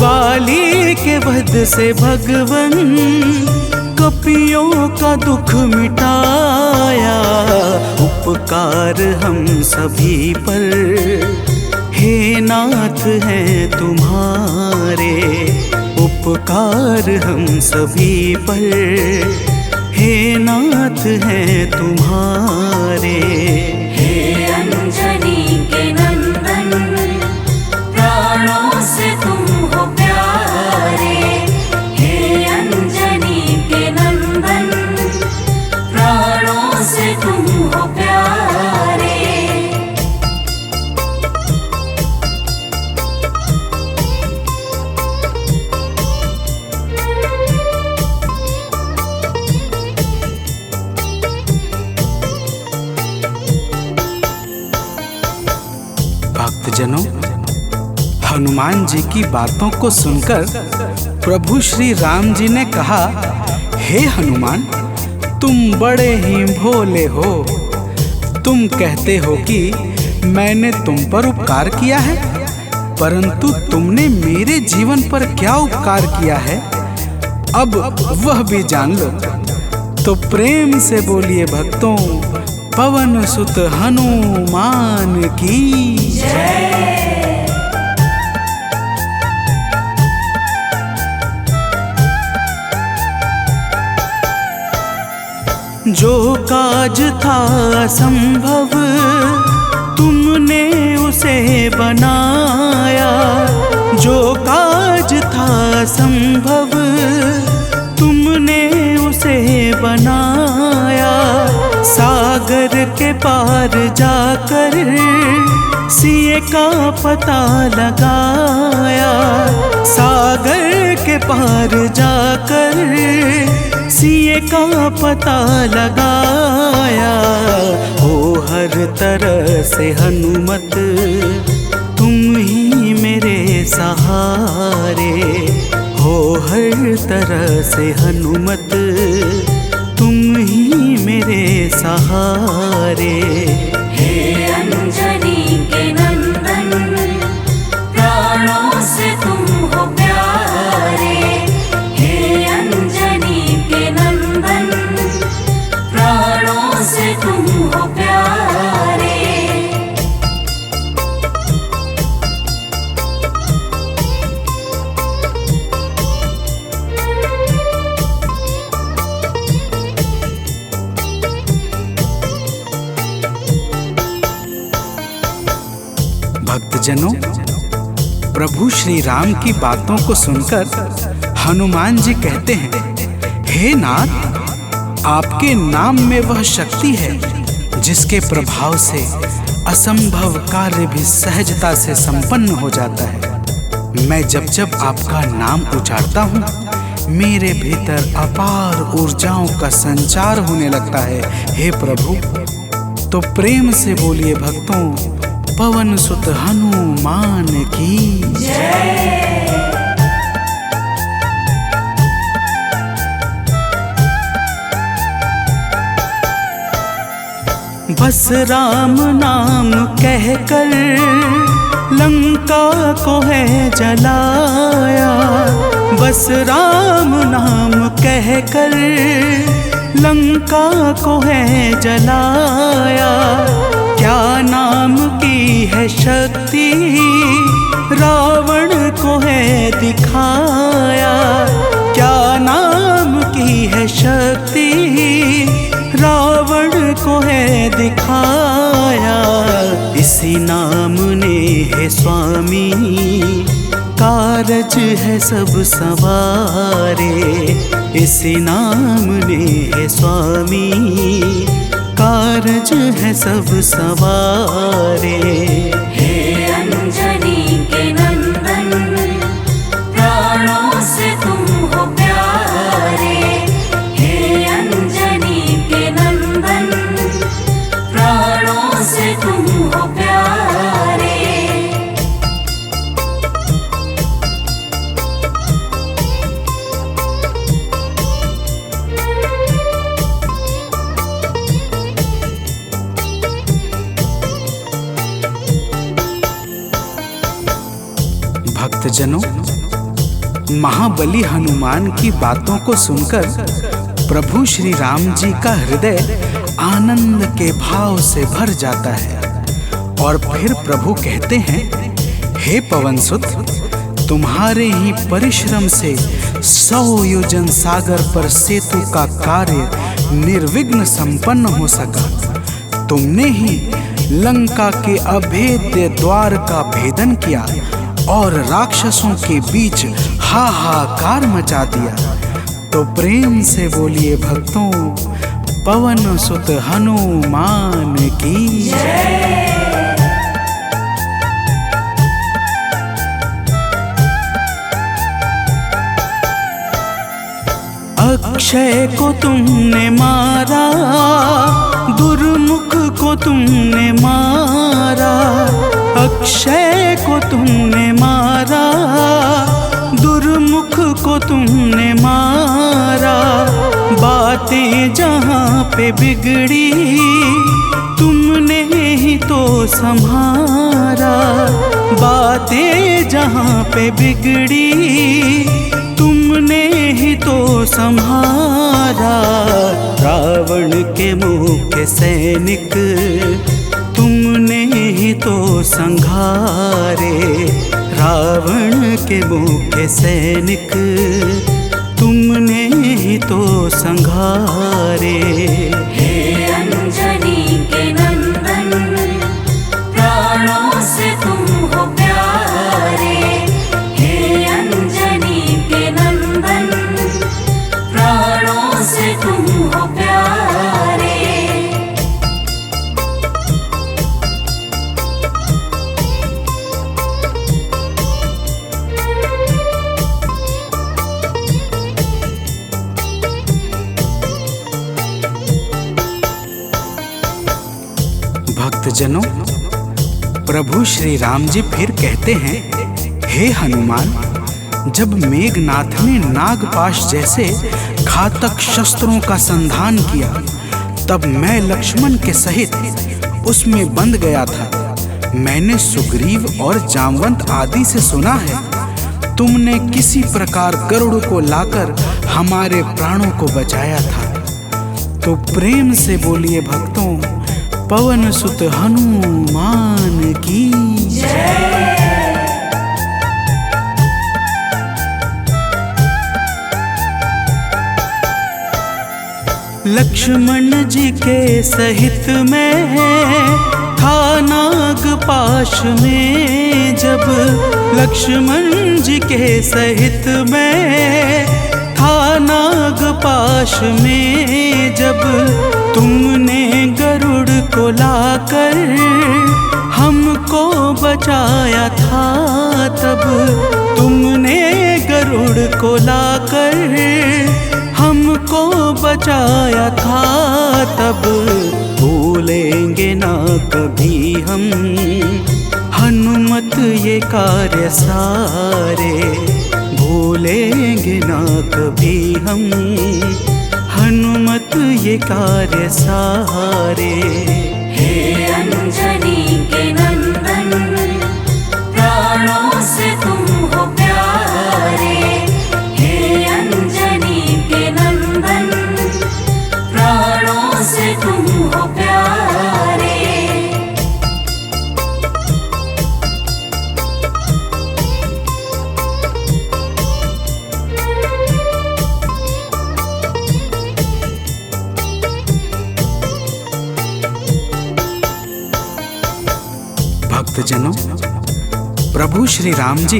वाली के वध से भगवन कपियों का दुख मिटाया। उपकार हम सभी पर हे नाथ हैं तुम्हारे, उपकार हम सभी पर हे नाथ हैं तुम्हारे। हे अंजनी के नंदन, प्राणों से तुम हो प्यारे। हे अंजनी के नंदन, प्राणों से तुम हो प्यारे। भक्तजनों, हनुमान जी की बातों को सुनकर प्रभु श्री राम जी ने कहा, हे हनुमान, तुम बड़े ही भोले हो। तुम कहते हो कि मैंने तुम पर उपकार किया है, परंतु तुमने मेरे जीवन पर क्या उपकार किया है, अब वह भी जान लो। तो प्रेम से बोलिए भक्तों, पवन सुत हनुमान की जय। जो काज था असंभव तुमने उसे बनाया, जो काज था असंभव तुमने उसे बनाया। सागर के पार जाकर सिए का पता लगाया, सागर के पार जाकर सिए का पता लगाया। हो हर तरह से हनुमत तुम ही मेरे सहारे, हो हर तरह से हनुमत तुम ही मेरे सहारे। हे अंजनी के नंदन, प्राणों से तुम हो प्यारे। हे अंजनी के नंदन, प्राणों से तुम हो प्यारे। भक्तजनों, प्रभु श्री राम की बातों को सुनकर हनुमान जी कहते हैं, हे नाथ, आपके नाम में वह शक्ति है जिसके प्रभाव से असंभव कार्य भी सहजता से संपन्न हो जाता है। मैं जब जब आपका नाम उचारता हूँ, मेरे भीतर अपार ऊर्जाओं का संचार होने लगता है। हे प्रभु, तो प्रेम से बोलिए भक्तों, पवन सुत हनुमान की जय। बस राम नाम कहकर लंका को है जलाया, बस राम नाम कहकर। लंका को है जलाया, क्या नाम की है शक्ति, रावण को है दिखाया। क्या नाम की है शक्ति, रावण को है दिखाया। इसी नाम ने है स्वामी, कारज है सब सवारे। इसी नाम ने है स्वामी, कारज है सब सवारे। हे अंजनी के नंदन, प्राणों से तुम हो प्यारे। हे अंजनी के नंदन, प्राणों से तुम हो प्यारे। भक्तजनों, महाबली हनुमान की बातों को सुनकर प्रभु श्री राम जी का हृदय आनंद के भाव से भर जाता है। और फिर प्रभु कहते हैं, हे पवनसुत, तुम्हारे ही परिश्रम से 100 योजन सागर पर सेतु का कार्य निर्विघ्न संपन्न हो सका। तुमने ही लंका के अभेद्य द्वार का भेदन किया और राक्षसों के बीच हाहाकार मचा दिया। तो प्रेम से बोलिए भक्तों, पवन सुत हनुमान की जय। अक्षय को तुमने मारा, दुर्मुख को तुमने मारा। अक्षय को तुमने मारा, दुर्मुख को तुमने मारा। बातें जहाँ पे बिगड़ी, तुमने ही तो संभारा। बातें जहाँ पे बिगड़ी, तुमने ही तो संहारा। रावण के मुख्य सैनिक तुमने ही तो संघारे। रावण के मुख्य सैनिक तुमने ही तो संघारे। हे अंजनी के नंदन, प्राणों से तुम हो प्यारे। हे अंजनी के नंदन, प्राणों से तुम हो प्यारे। भक्तजनों, प्रभु श्री राम जी फिर कहते हैं, हे हनुमान, जब मेघनाथ ने नागपाश जैसे घातक शस्त्रों का संधान किया, तब मैं लक्ष्मण के सहित उसमें बंध गया था। मैंने सुग्रीव और जामवंत आदि से सुना है, तुमने किसी प्रकार गरुड़ को लाकर हमारे प्राणों को बचाया था। तो प्रेम से बोलिए भक्तों, पवन सुत हनुमान की जय। लक्ष्मण जी के सहित में था नागपाश में जब। लक्ष्मण जी के सहित में था नागपाश में जब। तुमने गरुड़ को लाकर हमको बचाया था तब। तुमने गरुड़ को लाकर हमको बचाया था तब। भूलेंगे ना कभी हम हनुमत ये कार्य सारे। भूलेंगे ना कभी हम हनुमत ये कार्य सारे। हे अंजनी के नंदन, भक्तजनों, प्रभु श्री राम जी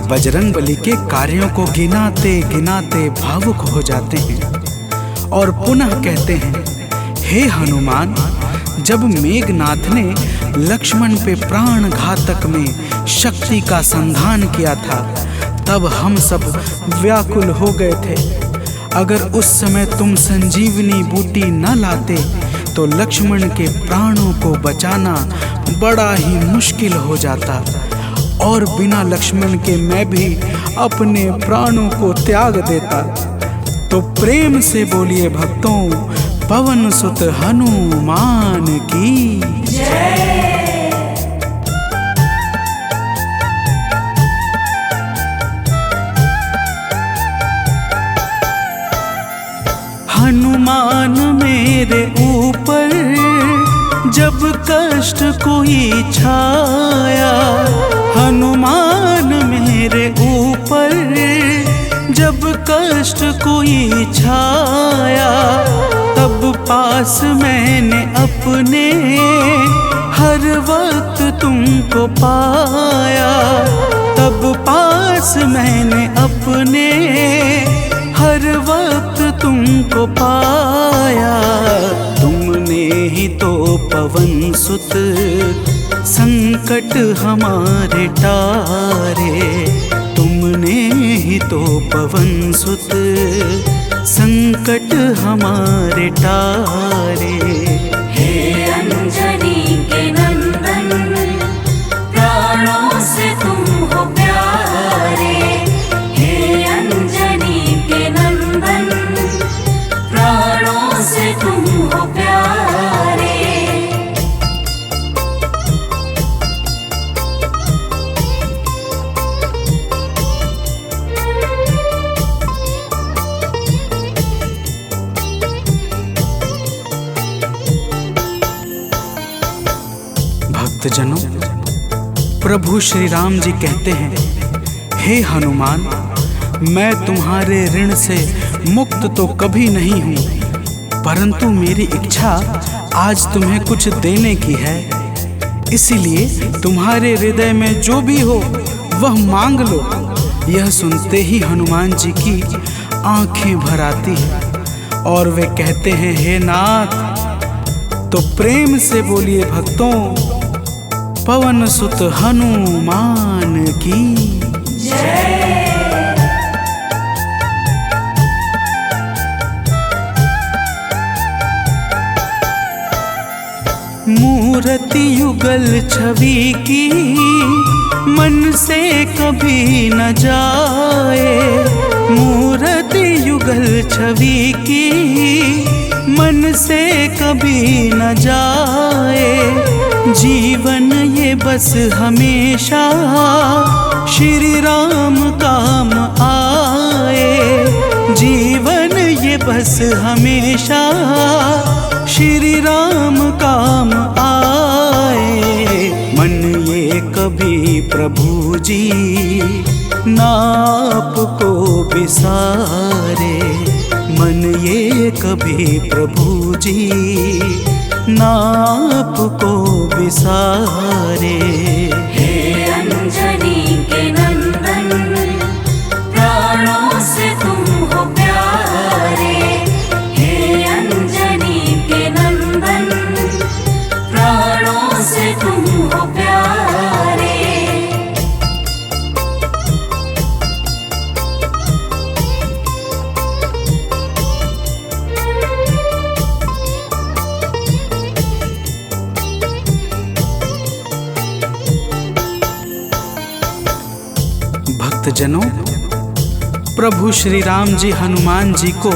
बजरंगबली के कार्यों को गिनाते गिनाते भावुक हो जाते हैं और पुनः कहते हैं, हे हनुमान, जब मेघनाथ ने लक्ष्मण पे प्राण घातक में शक्ति का संधान किया था तब हम सब व्याकुल हो गए थे। अगर उस समय तुम संजीवनी बूटी न लाते तो लक्ष्मण के प्राणों को बचाना बड़ा ही मुश्किल हो जाता और बिना लक्ष्मण के मैं भी अपने प्राणों को त्याग देता। तो प्रेम से बोलिए भक्तों, पवन सुत हनुमान की जय। हनुमान मेरे ऊपर जब कष्ट कोई छाया, हनुमान मेरे ऊपर जब कष्ट कोई छाया, तब पास मैंने अपने हर वक्त तुमको पाया, तब पास मैंने अपने हर वक्त तुमको पाया। तुमने ही तो पवन सुत संकट हमारे टारे, तुमने ही तो पवन सुत संकट हमारे टारे। हे अंजनी के नंदन, प्राणों से तुम हो प्यारे। हे अंजनी के नंदन, प्राणों से तुम हो प्यारे। भक्तजनों, प्रभु श्री राम जी कहते हैं, हे हनुमान, मैं तुम्हारे ऋण से मुक्त तो कभी नहीं हूँ, परंतु मेरी इच्छा आज तुम्हें कुछ देने की है। इसीलिए तुम्हारे हृदय में जो भी हो वह मांग लो। यह सुनते ही हनुमान जी की आंखें भर आती हैं और वे कहते हैं, हे नाथ। तो प्रेम से बोलिए भक्तों, पवन सुत हनुमान की जय। मूर्ति युगल छवि की मन से कभी न जाए, मूर्ति युगल छवि की मन से कभी न जाए। जीवन ये बस हमेशा श्री राम काम आए, जीवन ये बस हमेशा श्री राम काम आए। मन ये कभी प्रभु जी नाप को बिसारे, मन ये कभी प्रभु जी नाप को बिसारे। हे अंजनी के नंदन, प्राणों से तुम हो प्यारे। हे अंजनी के नंदन, प्राणों से तुम हो प्यारे। भक्तजनों, प्रभु श्री राम जी हनुमान जी को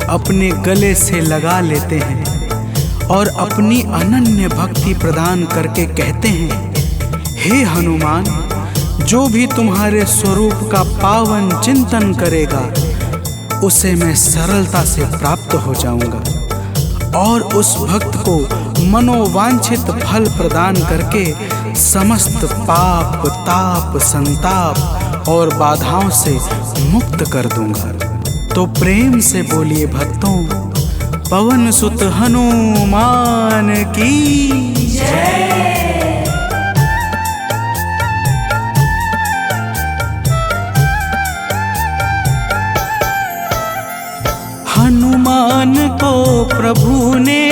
अपने गले से लगा लेते हैं और अपनी अनन्य भक्ति प्रदान करके कहते हैं, हे हनुमान, जो भी तुम्हारे स्वरूप का पावन चिंतन करेगा उसे मैं सरलता से प्राप्त हो जाऊंगा और उस भक्त को मनोवांछित फल प्रदान करके समस्त पाप, ताप, संताप और बाधाओं से मुक्त कर दूंगा। तो प्रेम से बोलिए भक्तों, पवन सुत हनुमान की जय। हनुमान को प्रभु ने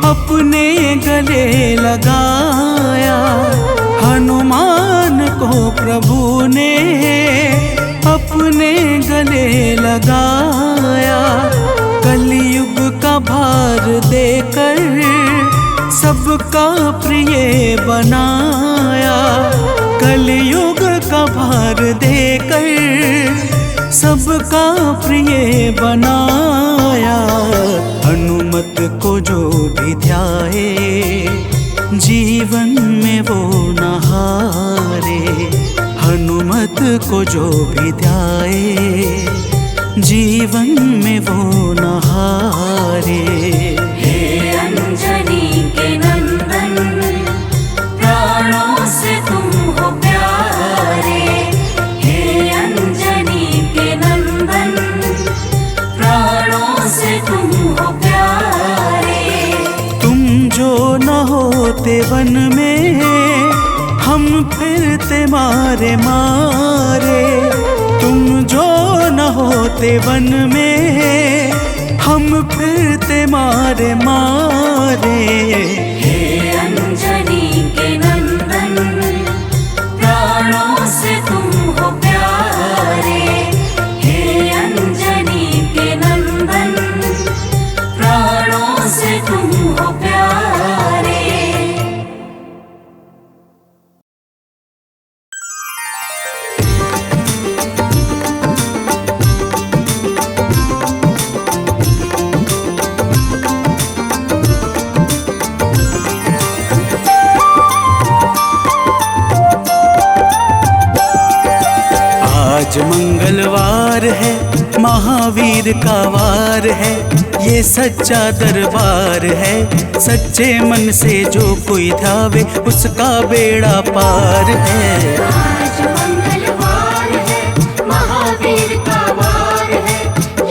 अपने गले लगाया, हनुमान को प्रभु ने अपने गले लगाया। कलयुग का भार देकर सबका प्रिय बनाया, कलयुग का भार देकर सबका प्रिय बनाया। हनुमत को जो भी ध्याए जीवन में वो न हारे, हनुमत को जो भी ध्याए जीवन में वो न हारे। हे अंजनी के नंदन, प्राणों से तुम हो प्यारे। हे अंजनी के नंदन, प्राणों से तुम हो प्यारे। तुम जो न होते वन में हम फिरते मारे मारे, तुम जो न होते वन में हम फिरते मारे मारे। हे अंजनी के नंदन, प्राणों से तुम हो प्यारे। हे अंजनी के नंदन, प्राणों से तुम हो प्यारे। आज मंगलवार है, महावीर का वार है, ये सच्चा दरबार है। सच्चे मन से जो कोई ध्यावे उसका बेड़ा पार है। आज मंगलवार है, महावीर का वार है,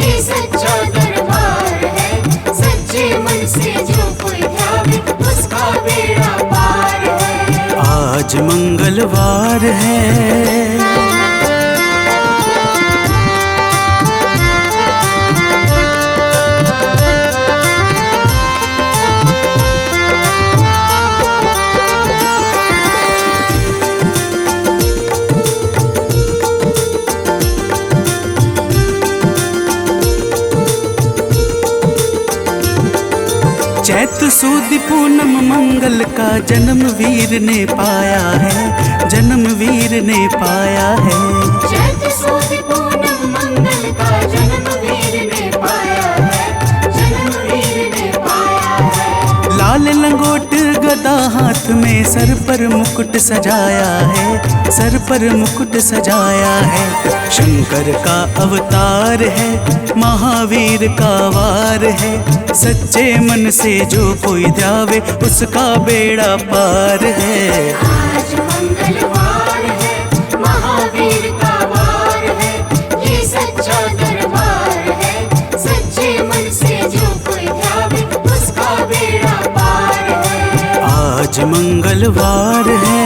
ये सच्चा दरबार है। सच्चे मन से जो कोई ध्यावे उसका बेड़ा पार है। आज मंगलवार है। चैत सुद पूनम मंगल का जन्म वीर ने पाया है, जन्म वीर ने पाया है। चैत सुद पूनम मंगल का जन्म वीर ने पाया है, जन्म वीर ने पाया है। लाल लंगोट गदा हाथ में, सर पर मुकुट सजाया है, सर पर मुकुट सजाया है। शंकर का अवतार है, महावीर का वार है। सच्चे मन से जो कोई ध्यावे उसका बेड़ा पार है। आज मंगलवार है, महावीर का वार है, ये सच्चा दरबार है। सच्चे मन से जो कोई ध्यावे उसका बेड़ा पार है। आज मंगलवार है।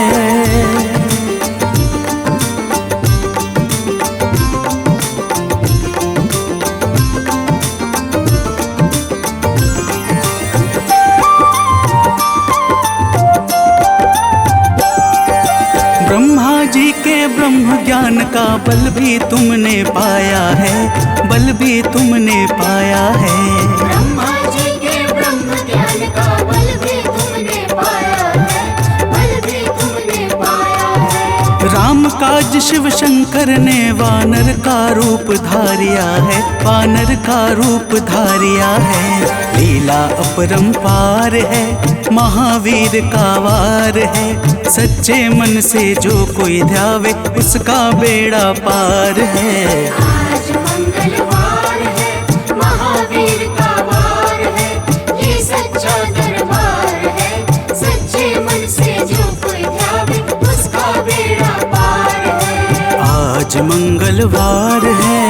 ब्रह्मा जी के ब्रह्म ज्ञान का बल भी तुमने पाया है, बल भी तुमने पाया है। ब्रह्मा जी के ब्रह्म ज्ञान का बल भी तुमने पाया है, बल भी तुमने पाया है। राम काज शिव शंकर ने वानर का रूप धारिया है, वानर का रूप धारिया है। लीला अपरंपार है, महावीर का वार है। सच्चे मन से जो कोई ध्यावे उसका बेड़ा पार है। आज मंगलवार है, महावीर का वार है, ये सच्चा दरबार है। सच्चे मन से जो कोई ध्यावे उसका बेड़ा पार है। आज मंगलवार है।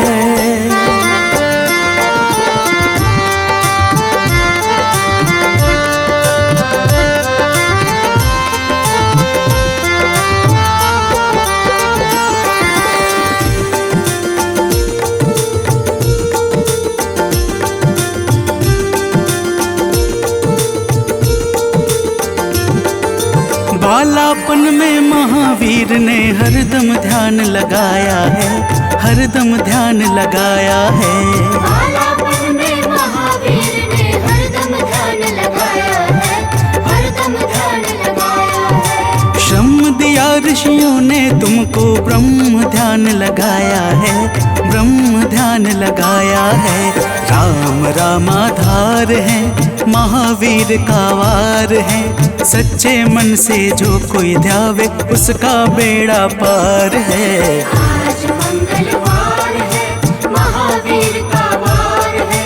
हरदम ध्यान लगाया है, हरदम ध्यान लगाया है। बालापन में महावीर ने हरदम ध्यान लगाया है, हरदम ध्यान लगाया है। श्रम दिया ऋषियों ने तुमको, ब्रह्म ध्यान लगाया है, ब्रह्म ध्यान लगाया है। राम रामाधार है, महावीर का वार है। सच्चे मन से जो कोई ध्यावे, उसका बेड़ा पार है। आज मंगलवार है, महावीर का वार है,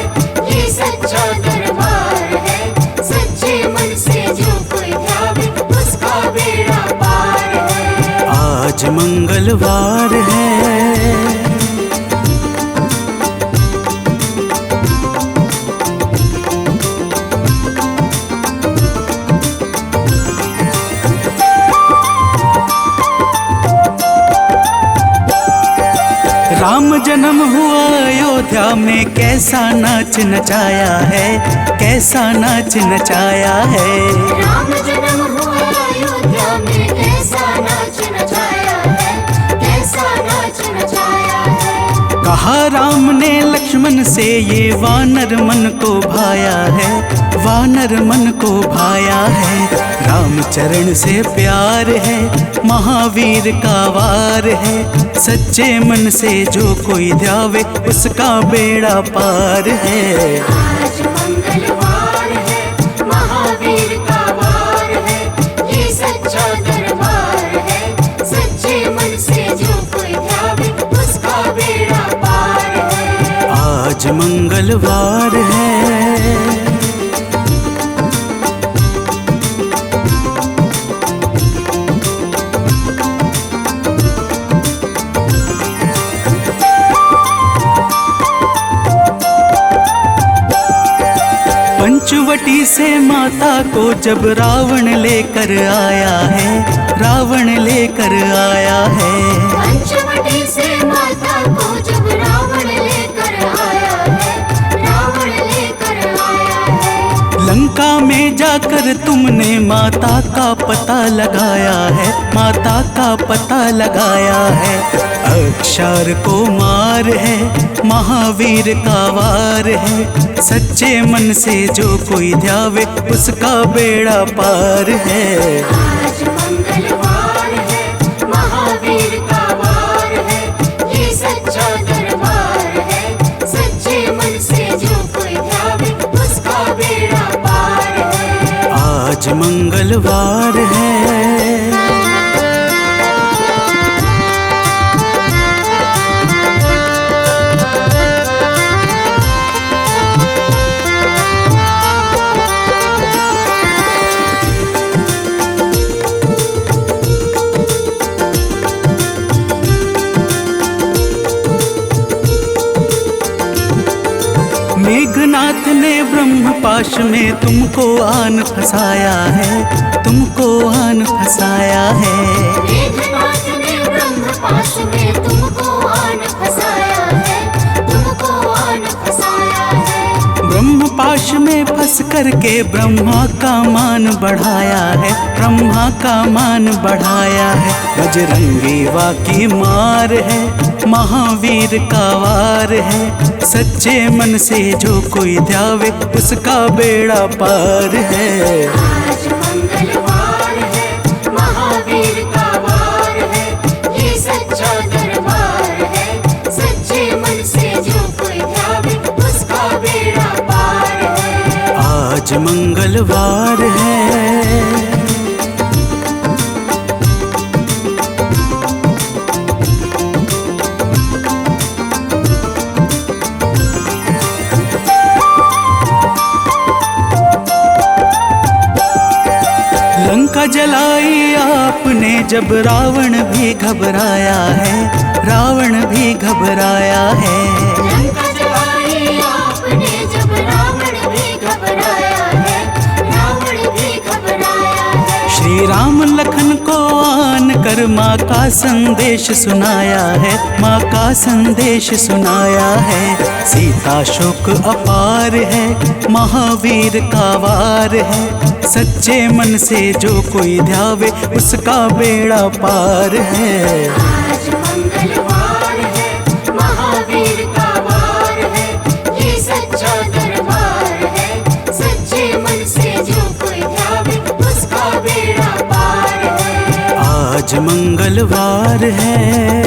ये सच्चा दरबार है। सच्चे मन से जो कोई ध्यावे, उसका बेड़ा पार है। आज मंगलवार है। राम जन्म हुआ अयोध्या में, कैसा नाच नचाया है, कैसा नाच नचाया है। राम जन्म हुआ अयोध्या में, कैसा नाच नचाया है, कैसा नाच नचाया है। कहा राम ने लक्ष्मण से, ये वानर मन को भाया है, वानर मन को भाया है। राम चरण से प्यार है, महावीर का वार है। सच्चे मन से जो कोई ध्यावे, उसका बेड़ा पार है। आज मंगलवार है, महावीर का वार है, ये सच्चा दरबार है। सच्चे मन से जो कोई ध्यावे, उसका बेड़ा पार है। आज मंगलवार है। पंचवटी से माता को जब रावण लेकर आया है, रावण लेकर आया है। पंचवटी से माता को जब रावण लेकर आया है, रावण लेकर आया है। लंका में जाकर तुमने माता का पता लगाया है, माता का पता लगाया है। अक्षर को मार है, महावीर का वार है। सच्चे मन से जो कोई ध्यावे, उसका बेड़ा पार है। आज मंगलवार है, महावीर का वार है, ये सच्चा दरबार है। सच्चे मन से जो कोई ध्यावे, उसका बेड़ा पार है। आज मंगलवार है। मेघनाथ ने ब्रह्म पाश में तुमको आन फंसाया है, तुमको आन फंसाया है। मेघनाथ ने ब्रह्म पाश में तुमको आन फंसाया है, तुमको आन फंसाया है। ब्रह्म पाश में फंस करके ब्रह्मा का मान बढ़ाया है, ब्रह्मा का मान बढ़ाया है। बजरंगी वाकी मार है, महावीर का वार है। सच्चे मन से जो कोई ध्यावे, उसका बेड़ा पार है। आज मंगलवार है, महावीर का वार है, ये सच्चा दरबार है। सच्चे मन से जो कोई ध्यावे, उसका बेड़ा पार है। आज मंगलवार है। लंका जलाई आपने जब रावण भी घबराया है, रावण भी घबराया है। लंका जलाई आपने जब रावण भी घबराया है, रावण भी घबराया है। श्री राम लखन को आन आकर माँ का संदेश सुनाया है, माँ का संदेश सुनाया है। सीता शोक अपार है, महावीर का वार है। सच्चे मन से जो कोई ध्यावे उसका बेड़ा पार है। आज मंगलवार है, महावीर का वार है, ये सच्चा दरबार है। सच्चे मन से जो कोई ध्यावे उसका बेड़ा पार है। आज मंगलवार है।